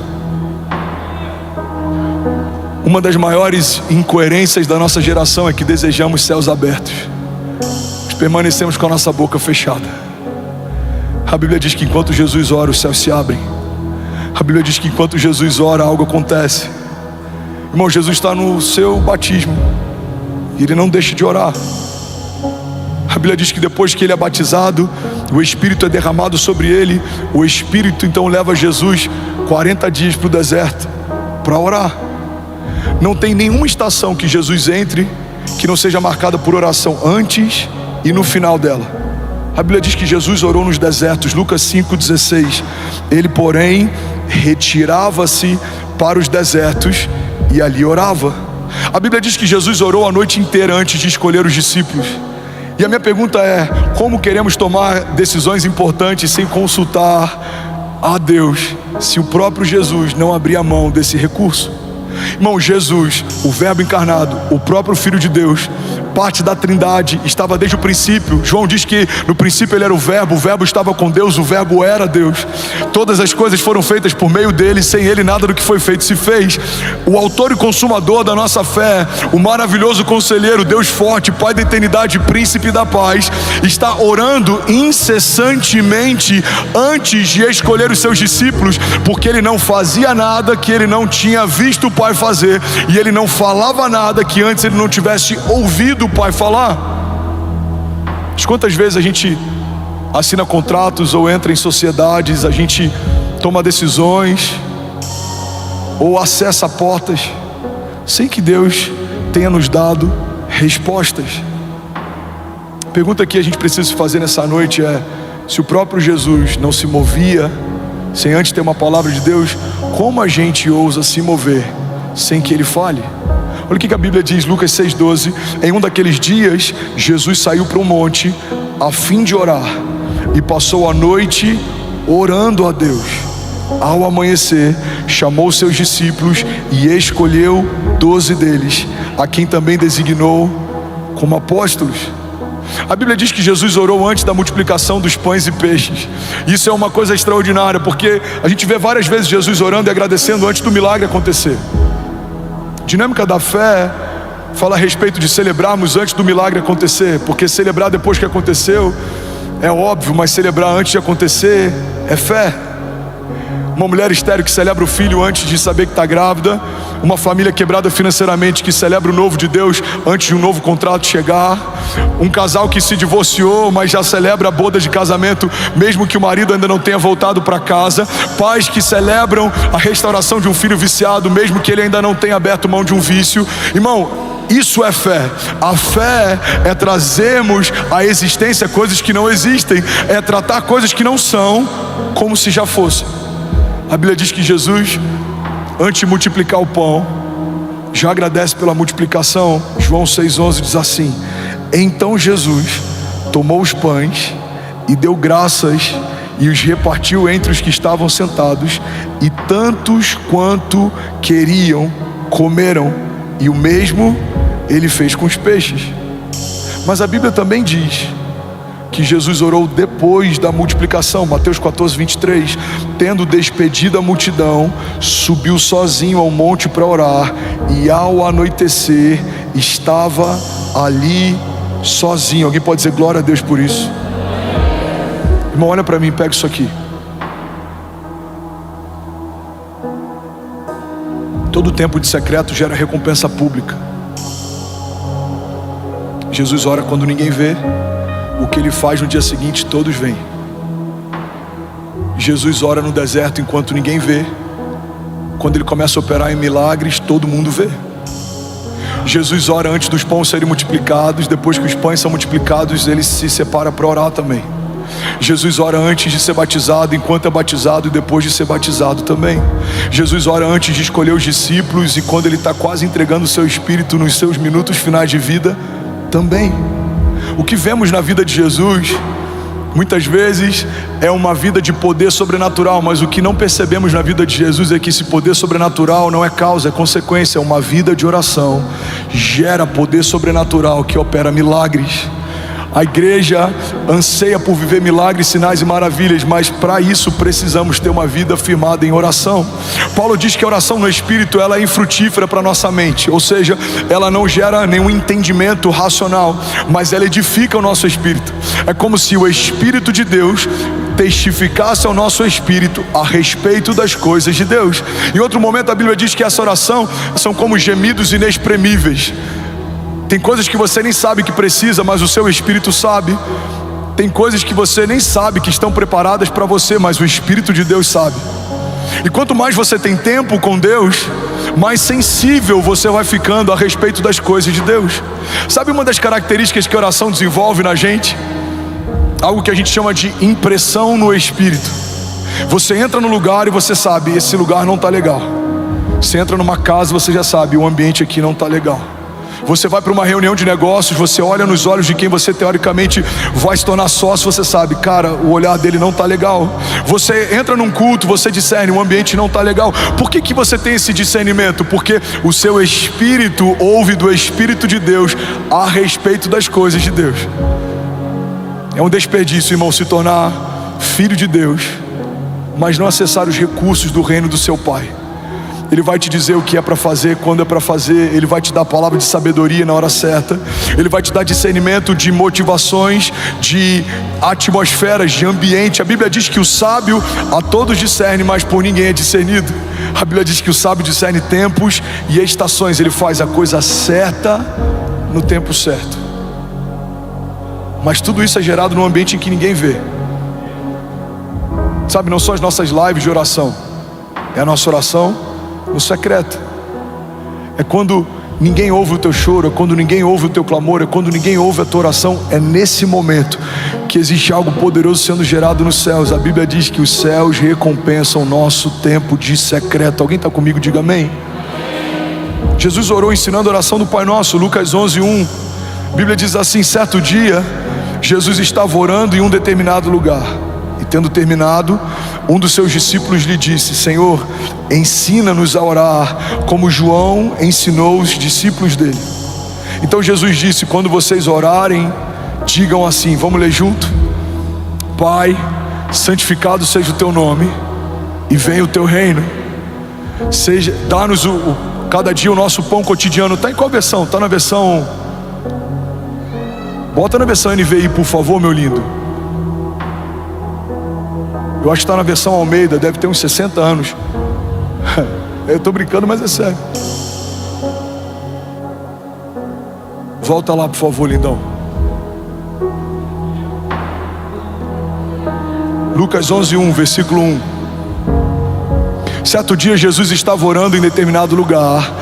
Uma das maiores incoerências da nossa geração é que desejamos céus abertos, mas permanecemos com a nossa boca fechada. A Bíblia diz que enquanto Jesus ora, os céus se abrem. A Bíblia diz que enquanto Jesus ora, algo acontece. Irmão, Jesus está no seu batismo e Ele não deixa de orar. A Bíblia diz que depois que Ele é batizado, o Espírito é derramado sobre Ele. O Espírito então leva Jesus 40 dias para o deserto para orar. Não tem nenhuma estação que Jesus entre que não seja marcada por oração antes e no final dela. A Bíblia diz que Jesus orou nos desertos, Lucas 5,16. Ele, porém, retirava-se para os desertos e ali orava. A Bíblia diz que Jesus orou a noite inteira antes de escolher os discípulos. E a minha pergunta é: como queremos tomar decisões importantes sem consultar a Deus, se o próprio Jesus não abrir a mão desse recurso? Irmão, Jesus, o Verbo encarnado, o próprio Filho de Deus, parte da Trindade, estava desde o princípio. João diz que no princípio Ele era o Verbo estava com Deus, o Verbo era Deus. Todas as coisas foram feitas por meio dele, sem Ele nada do que foi feito se fez. O autor e consumador da nossa fé, o maravilhoso conselheiro, Deus forte, Pai da eternidade, Príncipe da paz, está orando incessantemente antes de escolher os seus discípulos, porque Ele não fazia nada que Ele não tinha visto o Pai fazer, e Ele não falava nada que antes Ele não tivesse ouvido o Pai falar. Mas quantas vezes a gente assina contratos ou entra em sociedades, a gente toma decisões ou acessa portas sem que Deus tenha nos dado respostas? A pergunta que a gente precisa fazer nessa noite é: se o próprio Jesus não se movia sem antes ter uma palavra de Deus, como a gente ousa se mover sem que Ele fale? Olha o que a Bíblia diz, Lucas 6,12. Em um daqueles dias, Jesus saiu para um monte a fim de orar e passou a noite orando a Deus. Ao amanhecer, chamou seus discípulos e escolheu 12 deles, a quem também designou como apóstolos. A Bíblia diz que Jesus orou antes da multiplicação dos pães e peixes. Isso é uma coisa extraordinária, porque a gente vê várias vezes Jesus orando e agradecendo antes do milagre acontecer. Dinâmica da fé fala a respeito de celebrarmos antes do milagre acontecer, porque celebrar depois que aconteceu é óbvio, mas celebrar antes de acontecer é fé. Uma mulher estéril que celebra o filho antes de saber que está grávida. Uma família quebrada financeiramente que celebra o novo de Deus antes de um novo contrato chegar. Um casal que se divorciou, mas já celebra a boda de casamento, mesmo que o marido ainda não tenha voltado para casa. Pais que celebram a restauração de um filho viciado, mesmo que ele ainda não tenha aberto mão de um vício. Irmão, isso é fé. A fé é trazermos à existência coisas que não existem, é tratar coisas que não são como se já fossem. A Bíblia diz que Jesus, antes de multiplicar o pão, já agradece pela multiplicação. João 6,11 diz assim: então Jesus tomou os pães e deu graças e os repartiu entre os que estavam sentados, e tantos quanto queriam comeram, e o mesmo ele fez com os peixes. Mas a Bíblia também diz que Jesus orou depois da multiplicação. Mateus 14:23. Tendo despedido a multidão, subiu sozinho ao monte para orar, e ao anoitecer estava ali sozinho. Alguém pode dizer glória a Deus por isso? Irmão, olha para mim, pega isso aqui. Todo tempo de secreto gera recompensa pública. Jesus ora quando ninguém vê. O que ele faz no dia seguinte, todos veem. Jesus ora no deserto enquanto ninguém vê. Quando ele começa a operar em milagres, todo mundo vê. Jesus ora antes dos pães serem multiplicados. Depois que os pães são multiplicados, ele se separa para orar também. Jesus ora antes de ser batizado, enquanto é batizado, e depois de ser batizado também. Jesus ora antes de escolher os discípulos, e quando ele está quase entregando o seu espírito nos seus minutos finais de vida também. O que vemos na vida de Jesus, muitas vezes, é uma vida de poder sobrenatural, mas o que não percebemos na vida de Jesus é que esse poder sobrenatural não é causa, é consequência. Uma vida de oração gera poder sobrenatural que opera milagres. A igreja anseia por viver milagres, sinais e maravilhas, mas para isso precisamos ter uma vida firmada em oração. Paulo diz que a oração no Espírito, ela é infrutífera para a nossa mente, ou seja, ela não gera nenhum entendimento racional, mas ela edifica o nosso espírito. É como se o Espírito de Deus testificasse ao nosso espírito a respeito das coisas de Deus. Em outro momento a Bíblia diz que essa oração são como gemidos inexprimíveis. Tem coisas que você nem sabe que precisa, mas o seu espírito sabe. Tem coisas que você nem sabe que estão preparadas para você, mas o Espírito de Deus sabe. E quanto mais você tem tempo com Deus, mais sensível você vai ficando a respeito das coisas de Deus. Sabe uma das características que a oração desenvolve na gente? Algo que a gente chama de impressão no Espírito. Você entra no lugar e você sabe, esse lugar não está legal. Você entra numa casa, você já sabe, o ambiente aqui não está legal. Você vai para uma reunião de negócios, você olha nos olhos de quem você teoricamente vai se tornar sócio, você sabe, cara, o olhar dele não está legal. Você entra num culto, você discerne, o ambiente não está legal. Por que você tem esse discernimento? Porque o seu espírito ouve do Espírito de Deus a respeito das coisas de Deus. É um desperdício, irmão, se tornar filho de Deus, mas não acessar os recursos do reino do seu Pai. Ele vai te dizer o que é para fazer, quando é para fazer. Ele vai te dar a palavra de sabedoria na hora certa. Ele vai te dar discernimento de motivações, de atmosferas, de ambiente. A Bíblia diz que o sábio a todos discerne, mas por ninguém é discernido. A Bíblia diz que o sábio discerne tempos e estações. Ele faz a coisa certa no tempo certo. Mas tudo isso é gerado num ambiente em que ninguém vê. Sabe, não são as nossas lives de oração, é a nossa oração no secreto. É quando ninguém ouve o teu choro, é quando ninguém ouve o teu clamor, é quando ninguém ouve a tua oração. É nesse momento que existe algo poderoso sendo gerado nos céus. A Bíblia diz que os céus recompensam o nosso tempo de secreto. Alguém está comigo? Diga amém. Jesus orou ensinando a oração do Pai Nosso, Lucas 11:1. A Bíblia diz assim: certo dia, Jesus estava orando em um determinado lugar. E tendo terminado, um dos seus discípulos lhe disse: Senhor, ensina-nos a orar, como João ensinou os discípulos dele. Então Jesus disse: quando vocês orarem, digam assim, vamos ler junto? Pai, santificado seja o teu nome, e venha o teu reino. Dá-nos cada dia o nosso pão cotidiano. Está em qual versão? Está na versão... Bota na versão NVI, por favor, meu lindo. Eu acho que está na versão Almeida, deve ter uns 60 anos. Eu estou brincando, mas é sério. Volta lá, por favor, lindão. Lucas 11:1, versículo 1. Certo dia Jesus estava orando em determinado lugar.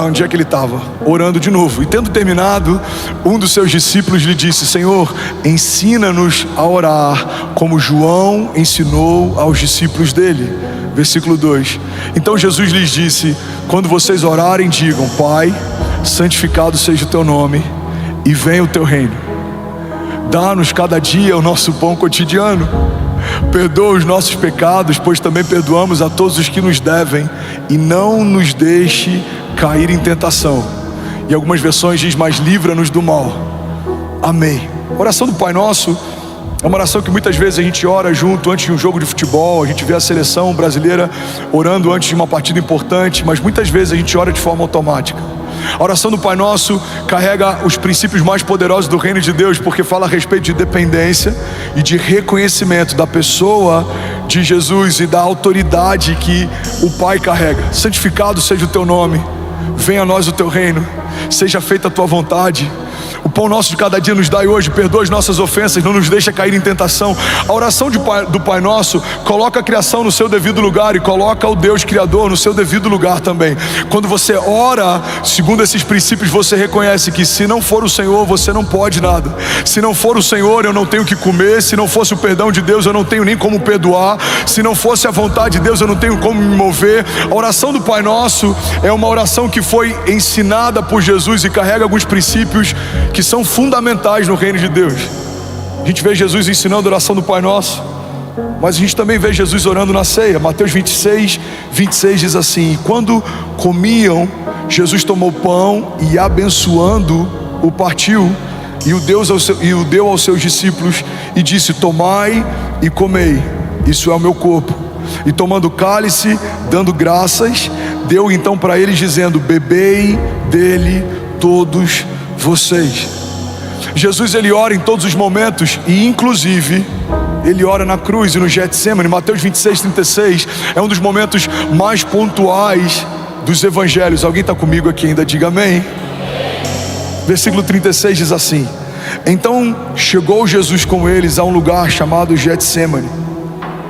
Onde é que ele estava? Orando de novo. E tendo terminado, um dos seus discípulos lhe disse: Senhor, ensina-nos a orar, como João ensinou aos discípulos dele. Versículo 2. Então Jesus lhes disse: quando vocês orarem, digam: Pai, santificado seja o teu nome, e venha o teu reino. Dá-nos cada dia o nosso pão cotidiano. Perdoa os nossos pecados, pois também perdoamos a todos os que nos devem, e não nos deixe cair em tentação. E algumas versões diz: mas livra-nos do mal. Amém. A oração do Pai Nosso é uma oração que muitas vezes a gente ora junto antes de um jogo de futebol. A gente vê a seleção brasileira orando antes de uma partida importante, mas muitas vezes a gente ora de forma automática. A oração do Pai Nosso carrega os princípios mais poderosos do reino de Deus, porque fala a respeito de dependência e de reconhecimento da pessoa de Jesus e da autoridade que o Pai carrega. Santificado seja o teu nome, venha a nós o teu reino, seja feita a tua vontade. O pão nosso de cada dia nos dai hoje, perdoa as nossas ofensas, não nos deixa cair em tentação. A oração do Pai Nosso coloca a criação no seu devido lugar e coloca o Deus Criador no seu devido lugar também. Quando você ora segundo esses princípios, você reconhece que se não for o Senhor, você não pode nada. Se não for o Senhor, eu não tenho o que comer. Se não fosse o perdão de Deus, eu não tenho nem como perdoar. Se não fosse a vontade de Deus, eu não tenho como me mover. A oração do Pai Nosso é uma oração que foi ensinada por Jesus e carrega alguns princípios que são fundamentais no reino de Deus. A gente vê Jesus ensinando a oração do Pai Nosso, mas a gente também vê Jesus orando na ceia. Mateus 26 diz assim: quando comiam, Jesus tomou pão e abençoando, o partiu e o deu aos seus discípulos e disse: tomai e comei, isso é o meu corpo. E tomando o cálice, dando graças, deu então para eles dizendo: bebei dele todos vocês. Jesus, ele ora em todos os momentos, e inclusive ele ora na cruz e no Getsemane. Mateus 26:36 é um dos momentos mais pontuais dos evangelhos. Alguém está comigo aqui ainda? Diga amém. Versículo 36 diz assim: então chegou Jesus com eles a um lugar chamado Getsemane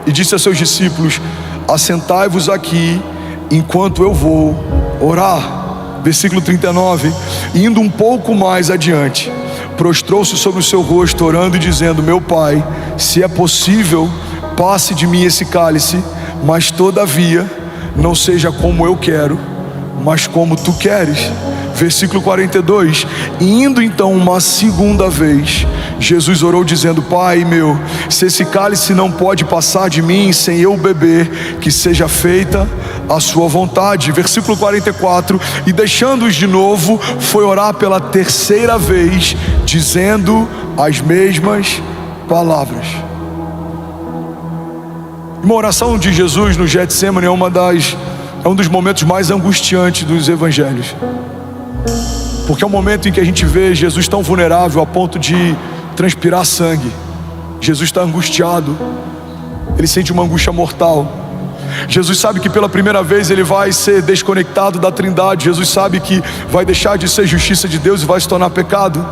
e disse a seus discípulos: assentai-vos aqui enquanto eu vou orar. Versículo 39, indo um pouco mais adiante, prostrou-se sobre o seu rosto, orando e dizendo: meu Pai, se é possível, passe de mim esse cálice, mas todavia não seja como eu quero, mas como tu queres. Versículo 42, indo então uma segunda vez, Jesus orou dizendo: Pai meu, se esse cálice não pode passar de mim sem eu beber, que seja feita a sua vontade. Versículo 44, e deixando-os de novo, foi orar pela terceira vez, dizendo as mesmas palavras. Uma oração de Jesus no Getsemane é um dos momentos mais angustiantes dos evangelhos, porque é um momento em que a gente vê Jesus tão vulnerável a ponto de transpirar sangue. Jesus está angustiado, ele sente uma angústia mortal. Jesus sabe que pela primeira vez ele vai ser desconectado da Trindade. Jesus sabe que vai deixar de ser justiça de Deus e vai se tornar pecado.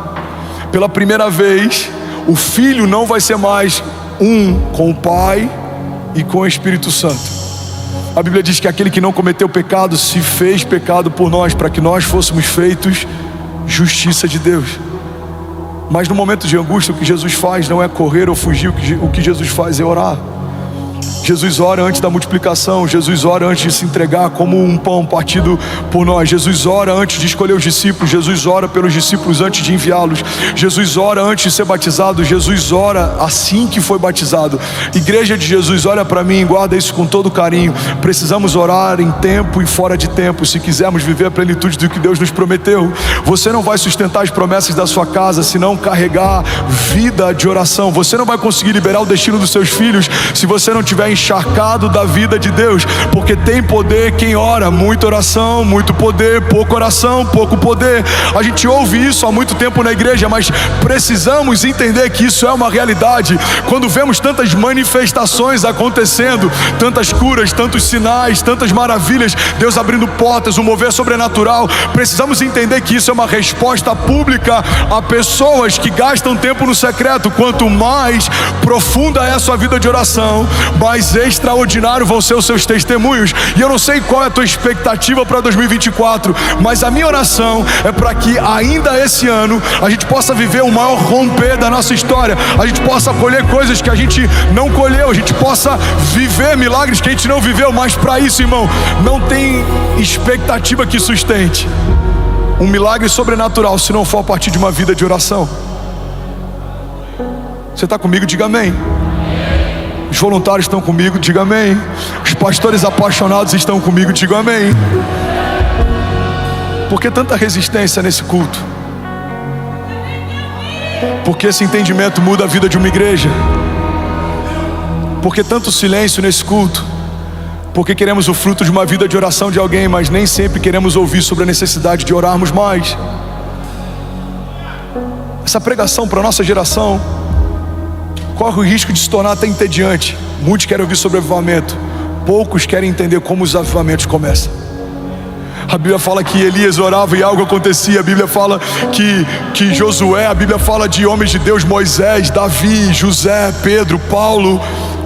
Pela primeira vez, o Filho não vai ser mais um com o Pai e com o Espírito Santo. A Bíblia diz que aquele que não cometeu pecado se fez pecado por nós, para que nós fôssemos feitos justiça de Deus. Mas no momento de angústia, o que Jesus faz não é correr ou fugir, o que Jesus faz é orar. Jesus ora antes da multiplicação. Jesus ora antes de se entregar como um pão partido por nós. Jesus ora antes de escolher os discípulos. Jesus ora pelos discípulos antes de enviá-los. Jesus ora antes de ser batizado. Jesus ora assim que foi batizado. Igreja de Jesus, olha para mim, guarda isso com todo carinho. Precisamos orar em tempo e fora de tempo, se quisermos viver a plenitude do que Deus nos prometeu. Você não vai sustentar as promessas da sua casa se não carregar vida de oração. Você não vai conseguir liberar o destino dos seus filhos se você não tiver encharcado da vida de Deus, porque tem poder quem ora. Muita oração, muito poder; pouca oração, pouco poder. A gente ouve isso há muito tempo na igreja, mas precisamos entender que isso é uma realidade. Quando vemos tantas manifestações acontecendo, tantas curas, tantos sinais, tantas maravilhas, Deus abrindo portas, um mover sobrenatural, precisamos entender que isso é uma resposta pública a pessoas que gastam tempo no secreto. Quanto mais profunda é a sua vida de oração, mais extraordinário vão ser os seus testemunhos. E eu não sei qual é a tua expectativa para 2024, mas a minha oração é para que ainda esse ano a gente possa viver o maior romper da nossa história. A gente possa colher coisas que a gente não colheu, a gente possa viver milagres que a gente não viveu. Mas para isso, irmão, não tem expectativa que sustente um milagre sobrenatural se não for a partir de uma vida de oração. Você está comigo? Diga amém. Os voluntários estão comigo? Diga amém. Os pastores apaixonados estão comigo? Diga amém. Por que tanta resistência nesse culto? Porque esse entendimento muda a vida de uma igreja. Por que tanto silêncio nesse culto? Porque queremos o fruto de uma vida de oração de alguém, mas nem sempre queremos ouvir sobre a necessidade de orarmos mais. Essa pregação para a nossa geração corre o risco de se tornar até entediante. Muitos querem ouvir sobre avivamento, poucos querem entender como os avivamentos começam. A Bíblia fala que Elias orava e algo acontecia. A Bíblia fala que Josué, a Bíblia fala de homens de Deus: Moisés, Davi, José, Pedro, Paulo.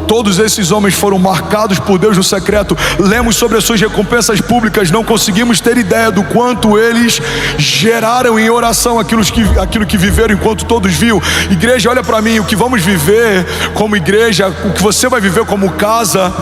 Todos esses homens foram marcados por Deus no secreto. Lemos sobre as suas recompensas públicas. Não conseguimos ter ideia do quanto eles geraram em oração aquilo que viveram enquanto todos viam. Igreja, olha para mim, o que vamos viver como igreja, o que você vai viver como casa,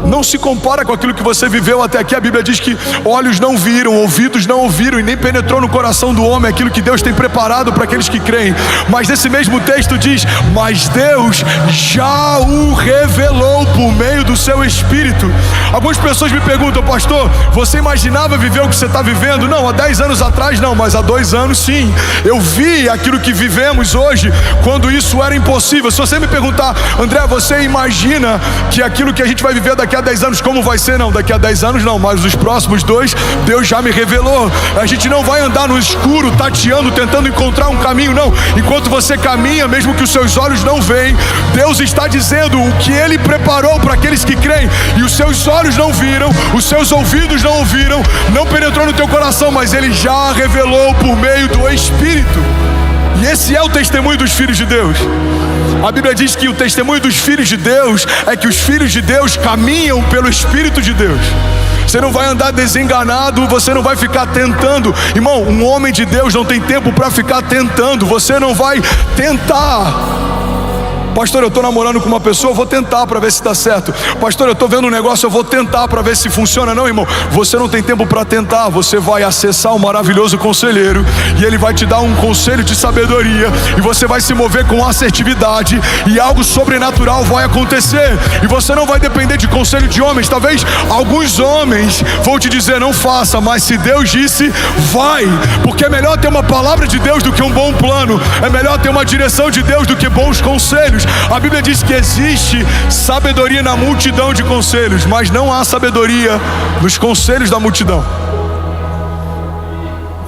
não se compara com aquilo que você viveu até aqui. A Bíblia diz que olhos não viram, ouvidos não ouviram e nem penetrou no coração do homem aquilo que Deus tem preparado para aqueles que creem. Mas nesse mesmo texto diz: mas Deus já o revelou por meio do seu Espírito. Algumas pessoas me perguntam: pastor, você imaginava viver o que você está vivendo? Não, há 10 anos atrás não, mas há 2 anos sim. Eu vi aquilo que vivemos hoje quando isso era impossível. Se você me perguntar: André, você imagina que aquilo que a gente vai viver daqui a 10 anos como vai ser? Não, daqui a 10 anos não, mas os próximos 2 Deus já me revelou. A gente não vai andar no escuro tateando, tentando encontrar um caminho, não. Enquanto você caminha, mesmo que os seus olhos não veem, Deus está dizendo o que Ele preparou para aqueles que creem. E os seus olhos não viram, os seus ouvidos não ouviram, não penetrou no teu coração, mas Ele já revelou por meio do Espírito. E esse é o testemunho dos filhos de Deus. A Bíblia diz que o testemunho dos filhos de Deus é que os filhos de Deus caminham pelo Espírito de Deus. Você não vai andar desenganado, você não vai ficar tentando. Irmão, um homem de Deus não tem tempo para ficar tentando. Você não vai tentar. Pastor, eu estou namorando com uma pessoa, eu vou tentar para ver se dá certo. Pastor, eu estou vendo um negócio, eu vou tentar para ver se funciona. Não, irmão, você não tem tempo para tentar. Você vai acessar o maravilhoso conselheiro e ele vai te dar um conselho de sabedoria, e você vai se mover com assertividade e algo sobrenatural vai acontecer. E você não vai depender de conselho de homens. Talvez alguns homens vão te dizer: não faça, mas se Deus disse, vai. Porque é melhor ter uma palavra de Deus do que um bom plano. É melhor ter uma direção de Deus do que bons conselhos. A Bíblia diz que existe sabedoria na multidão de conselhos, mas não há sabedoria nos conselhos da multidão.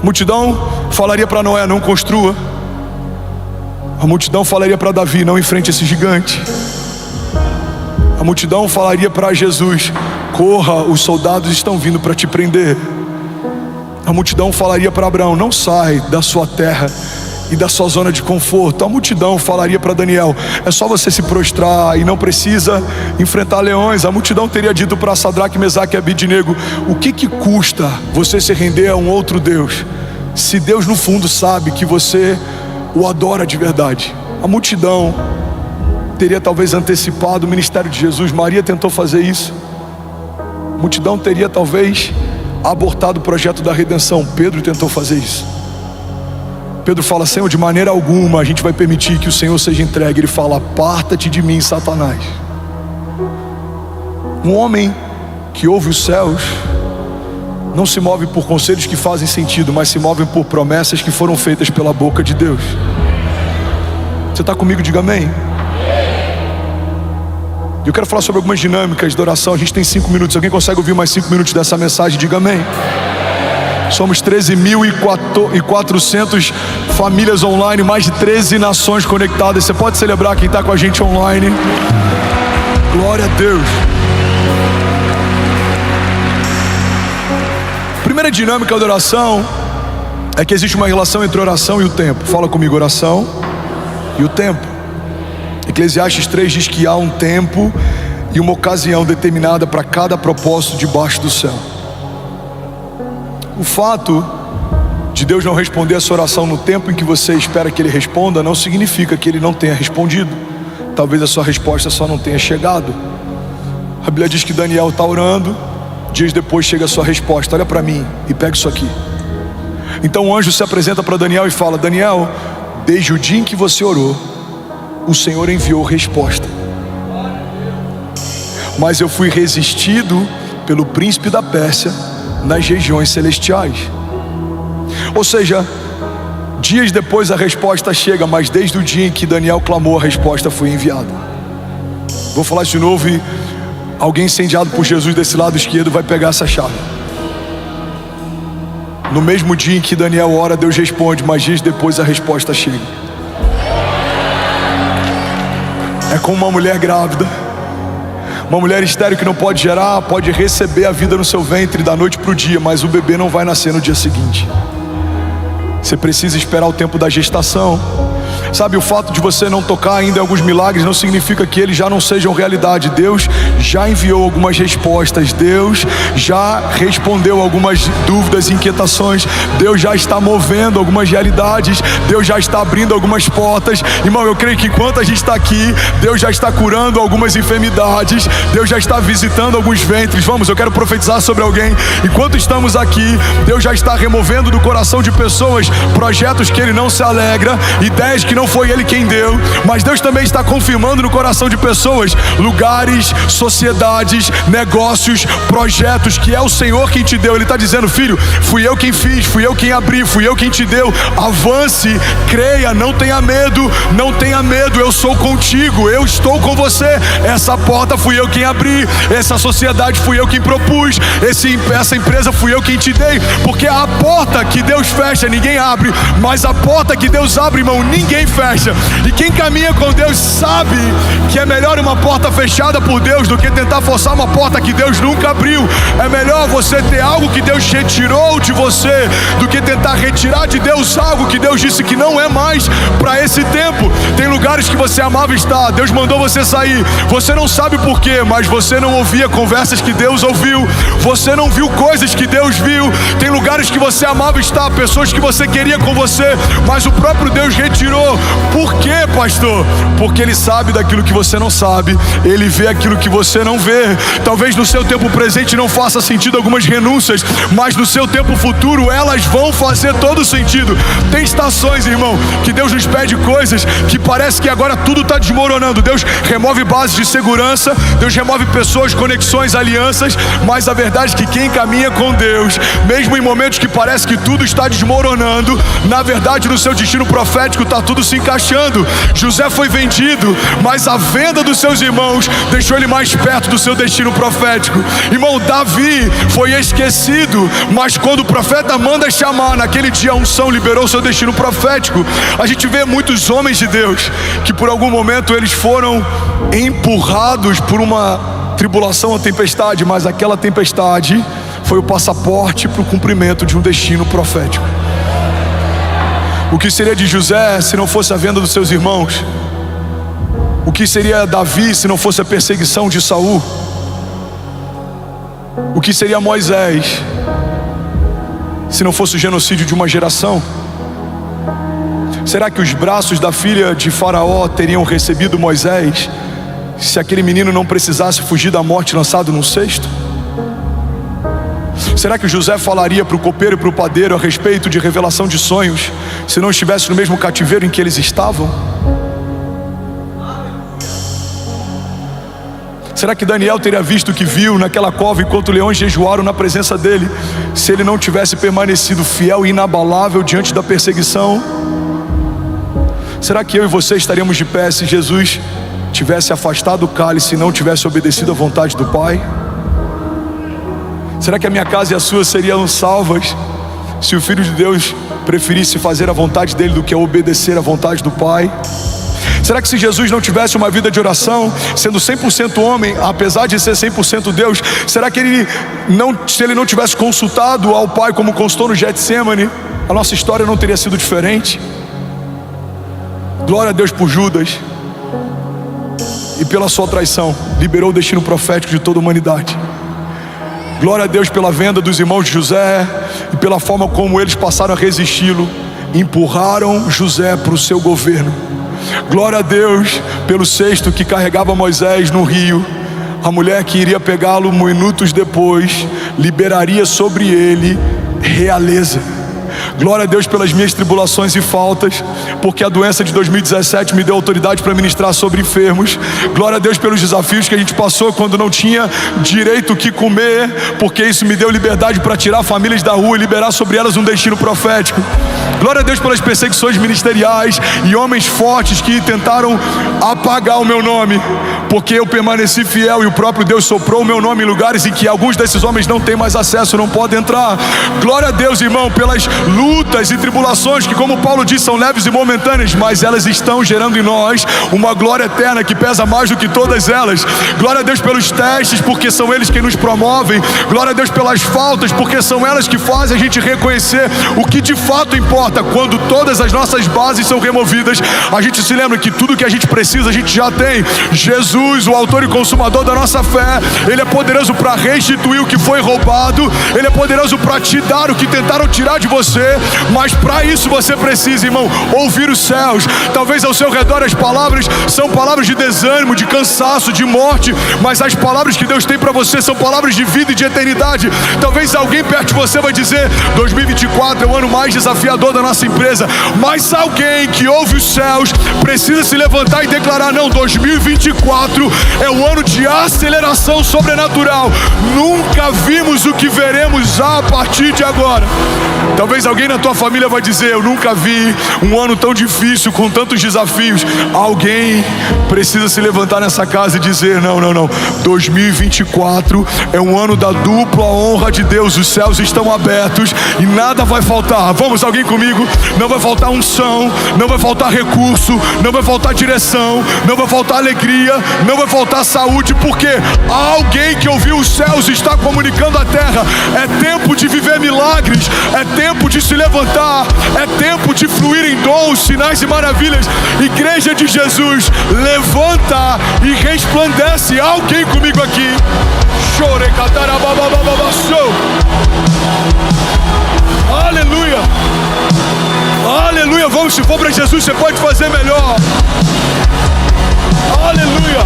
A multidão falaria para Noé: não construa. A multidão falaria para Davi: não enfrente esse gigante. A multidão falaria para Jesus: corra, os soldados estão vindo para te prender. A multidão falaria para Abraão: não sai da sua terra e da sua zona de conforto. A multidão falaria para Daniel: é só você se prostrar e não precisa enfrentar leões. A multidão teria dito para Sadraque, Mesaque e Abednego: o que custa você se render a um outro Deus, se Deus no fundo sabe que você o adora de verdade? A multidão teria talvez antecipado o ministério de Jesus. Maria tentou fazer isso. A multidão teria talvez abortado o projeto da redenção. Pedro tentou fazer isso. Pedro fala: Senhor, de maneira alguma a gente vai permitir que o Senhor seja entregue. Ele fala: aparta-te de mim, Satanás. Um homem que ouve os céus não se move por conselhos que fazem sentido, mas se move por promessas que foram feitas pela boca de Deus. Você está comigo? Diga amém. Eu quero falar sobre algumas dinâmicas de oração. A gente tem 5 minutos. Alguém consegue ouvir mais 5 minutos dessa mensagem? Diga amém. Somos 13.400 famílias online, mais de 13 nações conectadas. Você pode celebrar quem está com a gente online. Glória a Deus. Primeira dinâmica da oração é que existe uma relação entre oração e o tempo. Fala comigo: oração e o tempo. Eclesiastes 3 diz que há um tempo e uma ocasião determinada para cada propósito debaixo do céu. O fato de Deus não responder a sua oração no tempo em que você espera que Ele responda não significa que Ele não tenha respondido. Talvez a sua resposta só não tenha chegado. A Bíblia diz que Daniel está orando, dias depois chega a sua resposta. Olha para mim e pega isso aqui. Então o anjo se apresenta para Daniel e fala: Daniel, desde o dia em que você orou, o Senhor enviou resposta, mas eu fui resistido pelo príncipe da Pérsia nas regiões celestiais. Ou seja, dias depois a resposta chega, mas desde o dia em que Daniel clamou, a resposta foi enviada. Vou falar isso de novo e alguém incendiado por Jesus desse lado esquerdo vai pegar essa chave. No mesmo dia em que Daniel ora, Deus responde, mas dias depois a resposta chega. É como uma mulher grávida, uma mulher estéril que não pode gerar, pode receber a vida no seu ventre da noite para o dia, mas o bebê não vai nascer no dia seguinte. Você precisa esperar o tempo da gestação. Sabe, o fato de você não tocar ainda em alguns milagres não significa que eles já não sejam realidade. Deus já enviou algumas respostas, Deus já respondeu algumas dúvidas e inquietações, Deus já está movendo algumas realidades, Deus já está abrindo algumas portas. Irmão, eu creio que enquanto a gente está aqui, Deus já está curando algumas enfermidades, Deus já está visitando alguns ventres. Vamos, eu quero profetizar sobre alguém. Enquanto estamos aqui, Deus já está removendo do coração de pessoas projetos que Ele não se alegra, ideias que não foi Ele quem deu, mas Deus também está confirmando no coração de pessoas lugares, sociedades, negócios, projetos que é o Senhor quem te deu. Ele está dizendo: filho, fui eu quem fiz, fui eu quem abri, fui eu quem te deu. Avance, creia, não tenha medo, não tenha medo, eu sou contigo, eu estou com você. Essa porta fui eu quem abri, essa sociedade fui eu quem propus, essa empresa fui eu quem te dei, porque a porta que Deus fecha, ninguém abre, mas a porta que Deus abre, irmão, ninguém fecha. E quem caminha com Deus sabe que é melhor uma porta fechada por Deus do que tentar forçar uma porta que Deus nunca abriu. É melhor você ter algo que Deus retirou de você do que tentar retirar de Deus algo que Deus disse que não é mais para esse tempo. Tem lugares que você amava estar, Deus mandou você sair, você não sabe por quê, mas você não ouvia conversas que Deus ouviu, você não viu coisas que Deus viu. Tem lugares que você amava estar, pessoas que você queria com você, mas o próprio Deus retirou. Por quê, pastor? Porque Ele sabe daquilo que você não sabe, Ele vê aquilo que você não vê. Talvez no seu tempo presente não faça sentido algumas renúncias, mas no seu tempo futuro elas vão fazer todo sentido. Tem estações, irmão, que Deus nos pede coisas que parece que agora tudo está desmoronando. Deus remove bases de segurança, Deus remove pessoas, conexões, alianças, mas a verdade é que quem caminha com Deus, mesmo em momentos que parece que tudo está desmoronando, na verdade no seu destino profético está tudo se encaixando. José foi vendido, mas a venda dos seus irmãos deixou ele mais perto do seu destino profético. Irmão, Davi foi esquecido, mas quando o profeta manda chamar, naquele dia a unção liberou seu destino profético. A gente vê muitos homens de Deus que por algum momento eles foram empurrados por uma tribulação ou tempestade, mas aquela tempestade foi o passaporte para o cumprimento de um destino profético. O que seria de José se não fosse a venda dos seus irmãos? O que seria Davi se não fosse a perseguição de Saul? O que seria Moisés se não fosse o genocídio de uma geração? Será que os braços da filha de Faraó teriam recebido Moisés se aquele menino não precisasse fugir da morte lançado num cesto? Será que José falaria para o copeiro e para o padeiro a respeito de revelação de sonhos se não estivesse no mesmo cativeiro em que eles estavam? Será que Daniel teria visto o que viu naquela cova enquanto leões jejuaram na presença dele, se ele não tivesse permanecido fiel e inabalável diante da perseguição? Será que eu e você estaríamos de pé se Jesus tivesse afastado o cálice e não tivesse obedecido à vontade do Pai? Será que a minha casa e a sua seriam salvas se o Filho de Deus preferisse fazer a vontade dele do que obedecer à vontade do Pai? Será que se Jesus não tivesse uma vida de oração, sendo 100% homem, apesar de ser 100% Deus, será que se ele não tivesse consultado ao Pai como consultou no Getsemane, a nossa história não teria sido diferente? Glória a Deus por Judas e pela sua traição, liberou o destino profético de toda a humanidade. Glória a Deus pela venda dos irmãos de José e pela forma como eles passaram a resisti-lo, empurraram José para o seu governo. Glória a Deus pelo cesto que carregava Moisés no rio. A mulher que iria pegá-lo minutos depois liberaria sobre ele realeza. Glória a Deus pelas minhas tribulações e faltas, porque a doença de 2017 me deu autoridade para ministrar sobre enfermos. Glória a Deus pelos desafios que a gente passou quando não tinha direito o que comer, porque isso me deu liberdade para tirar famílias da rua e liberar sobre elas um destino profético. Glória a Deus pelas perseguições ministeriais e homens fortes que tentaram apagar o meu nome, porque eu permaneci fiel e o próprio Deus soprou o meu nome em lugares em que alguns desses homens não têm mais acesso, não podem entrar. Glória a Deus, irmão, pelas lutas e tribulações que, como Paulo diz, são leves e momentâneas, mas elas estão gerando em nós uma glória eterna que pesa mais do que todas elas. Glória a Deus pelos testes, porque são eles que nos promovem. Glória a Deus pelas faltas, porque são elas que fazem a gente reconhecer o que de fato importa. Quando todas as nossas bases são removidas, a gente se lembra que tudo que a gente precisa a gente já tem. Jesus, o autor e consumador da nossa fé, Ele é poderoso para restituir o que foi roubado. Ele é poderoso para te dar o que tentaram tirar de você. Mas para isso você precisa, irmão, ouvir os céus. Talvez ao seu redor as palavras são palavras de desânimo, de cansaço, de morte, mas as palavras que Deus tem para você são palavras de vida e de eternidade. Talvez alguém perto de você vai dizer: 2024 é o ano mais desafiador da nossa empresa. Mas alguém que ouve os céus precisa se levantar e declarar: não, 2024 é o ano de aceleração sobrenatural. Nunca vimos o que veremos a partir de agora. Talvez alguém na tua família vai dizer: eu nunca vi um ano tão difícil, com tantos desafios. Alguém precisa se levantar nessa casa e dizer: não, 2024 é um ano da dupla honra de Deus. Os céus estão abertos e nada vai faltar. Vamos, alguém comigo? Não vai faltar unção, não vai faltar recurso, não vai faltar direção, não vai faltar alegria, não vai faltar saúde, porque alguém que ouviu os céus está comunicando à terra: é tempo de viver milagres, é tempo de se levantar, é tempo de fluir em dons, sinais e maravilhas. Igreja de Jesus, levanta e resplandece. Alguém comigo aqui? Aleluia, aleluia. Vamos, se for para Jesus, você pode fazer melhor. Aleluia.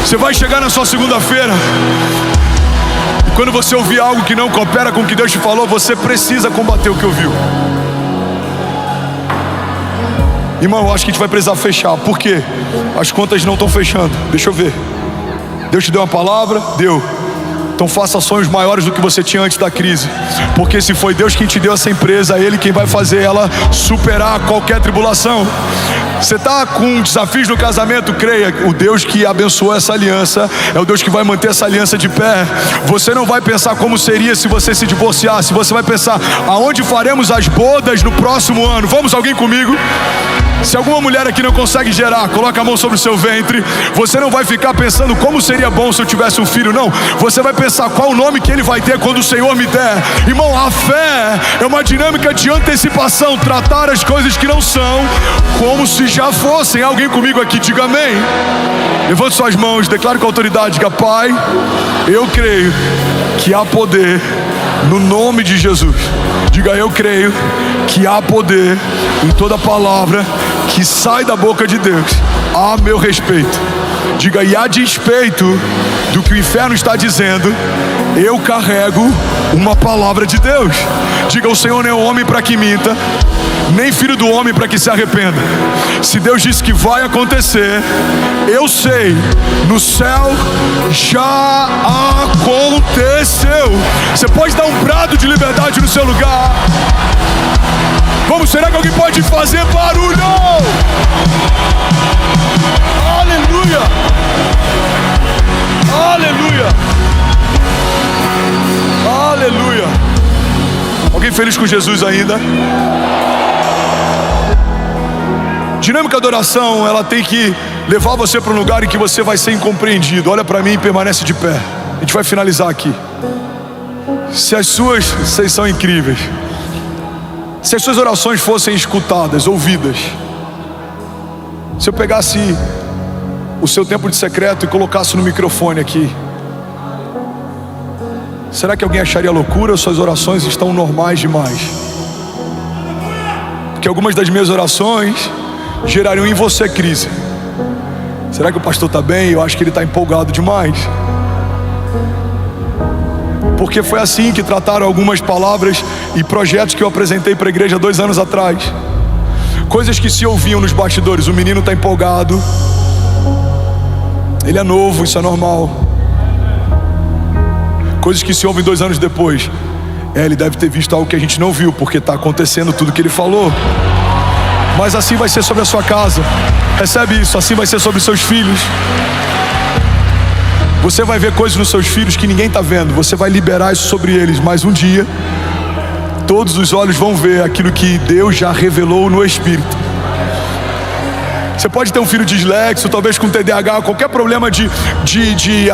Você vai chegar na sua segunda-feira, e quando você ouvir algo que não coopera com o que Deus te falou, você precisa combater o que ouviu. Irmão, eu acho que a gente vai precisar fechar. Por quê? As contas não estão fechando. Deixa eu ver. Deus te deu uma palavra? Deu. Então faça sonhos maiores do que você tinha antes da crise, porque se foi Deus quem te deu essa empresa, é Ele quem vai fazer ela superar qualquer tribulação. Você está com desafios no casamento? Creia, o Deus que abençoou essa aliança é o Deus que vai manter essa aliança de pé. Você não vai pensar como seria se você se divorciasse. Você vai pensar: aonde faremos as bodas no próximo ano? Vamos, alguém comigo? Se alguma mulher aqui não consegue gerar, coloca a mão sobre o seu ventre. Você não vai ficar pensando como seria bom se eu tivesse um filho, não. Você vai pensar qual o nome que ele vai ter quando o Senhor me der. Irmão, a fé é uma dinâmica de antecipação. Tratar as coisas que não são como se já fossem. Alguém comigo aqui, diga amém. Levante suas mãos, declare com autoridade: diga: Pai, eu creio que há poder No nome de Jesus. Diga: eu creio que há poder em toda palavra que sai da boca de Deus a meu respeito. Diga: e a despeito do que o inferno está dizendo, eu carrego uma palavra de Deus. Diga: o Senhor não é homem para que minta, nem filho do homem para que se arrependa. Se Deus disse que vai acontecer, eu sei, no céu já aconteceu. Você pode dar um brado de liberdade no seu lugar. Vamos, será que alguém pode fazer barulho? Aleluia! Aleluia! Aleluia! Alguém feliz com Jesus ainda? Dinâmica da oração, ela tem que levar você para um lugar em que você vai ser incompreendido. Olha para mim e permanece de pé. A gente vai finalizar aqui. Vocês são incríveis. Se as suas orações fossem escutadas, ouvidas, se eu pegasse o seu tempo de secreto e colocasse no microfone aqui, será que alguém acharia loucura ou suas orações estão normais demais? Porque algumas das minhas orações gerariam em você crise. Será que o pastor está bem? Eu acho que ele está empolgado demais. Porque foi assim que trataram algumas palavras e projetos que eu apresentei para a igreja 2 anos atrás. Coisas que se ouviam nos bastidores: o menino está empolgado, ele é novo, isso é normal. Coisas que se ouvem 2 anos depois: ele deve ter visto algo que a gente não viu, porque está acontecendo tudo que ele falou. Mas assim vai ser sobre a sua casa. Recebe isso. Assim vai ser sobre os seus filhos. Você vai ver coisas nos seus filhos que ninguém está vendo. Você vai liberar isso sobre eles. Mas um dia, todos os olhos vão ver aquilo que Deus já revelou no Espírito. Você pode ter um filho dislexo, talvez com TDAH, qualquer problema de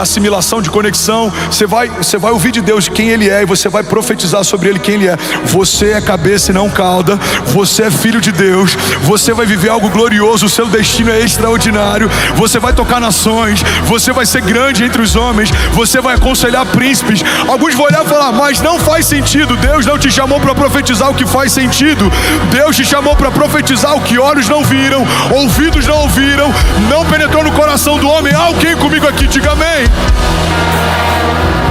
assimilação, de conexão. Você vai ouvir de Deus quem Ele é e você vai profetizar sobre Ele quem Ele é. Você é cabeça e não cauda. Você é filho de Deus. Você vai viver algo glorioso. O seu destino é extraordinário. Você vai tocar nações. Você vai ser grande entre os homens. Você vai aconselhar príncipes. Alguns vão olhar e falar: mas não faz sentido. Deus não te chamou para profetizar o que faz sentido. Deus te chamou para profetizar o que olhos não viram, ouvidos não ouviram, não penetrou no coração do homem. Há alguém comigo aqui? Diga amém.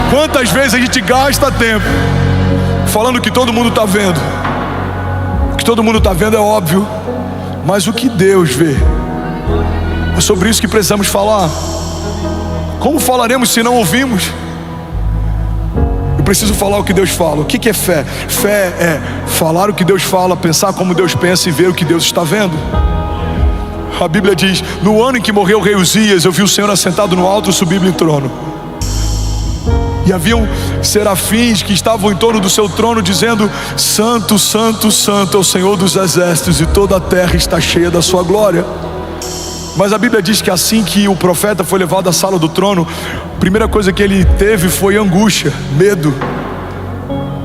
Quantas vezes a gente gasta tempo falando que todo mundo está vendo? O que todo mundo está vendo é óbvio, mas o que Deus vê? É sobre isso que precisamos falar. Como falaremos se não ouvimos? Eu preciso falar o que Deus fala. O que é fé? Fé é falar o que Deus fala, pensar como Deus pensa e ver o que Deus está vendo. A Bíblia diz: no ano em que morreu o rei Uzias, eu vi o Senhor assentado no alto, sublime trono. E haviam serafins que estavam em torno do seu trono, dizendo: Santo, Santo, Santo é o Senhor dos exércitos, e toda a terra está cheia da sua glória. Mas a Bíblia diz que assim que o profeta foi levado à sala do trono, a primeira coisa que ele teve foi angústia, medo.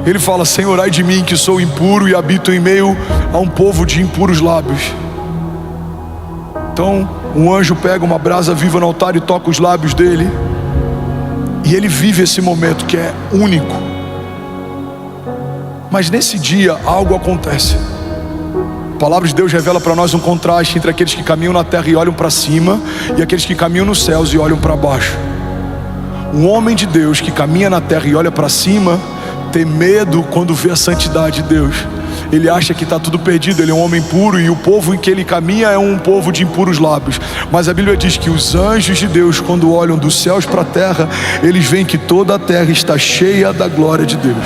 Ele fala: Senhor, ai de mim que sou impuro e habito em meio a um povo de impuros lábios. Então um anjo pega uma brasa viva no altar e toca os lábios dele, e ele vive esse momento que é único. Mas nesse dia algo acontece. A palavra de Deus revela para nós um contraste entre aqueles que caminham na terra e olham para cima, e aqueles que caminham nos céus e olham para baixo. Um homem de Deus que caminha na terra e olha para cima tem medo quando vê a santidade de Deus. Ele acha que está tudo perdido, ele é um homem puro, e o povo em que ele caminha é um povo de impuros lábios. Mas a Bíblia diz que os anjos de Deus, quando olham dos céus para a terra, eles veem que toda a terra está cheia da glória de Deus.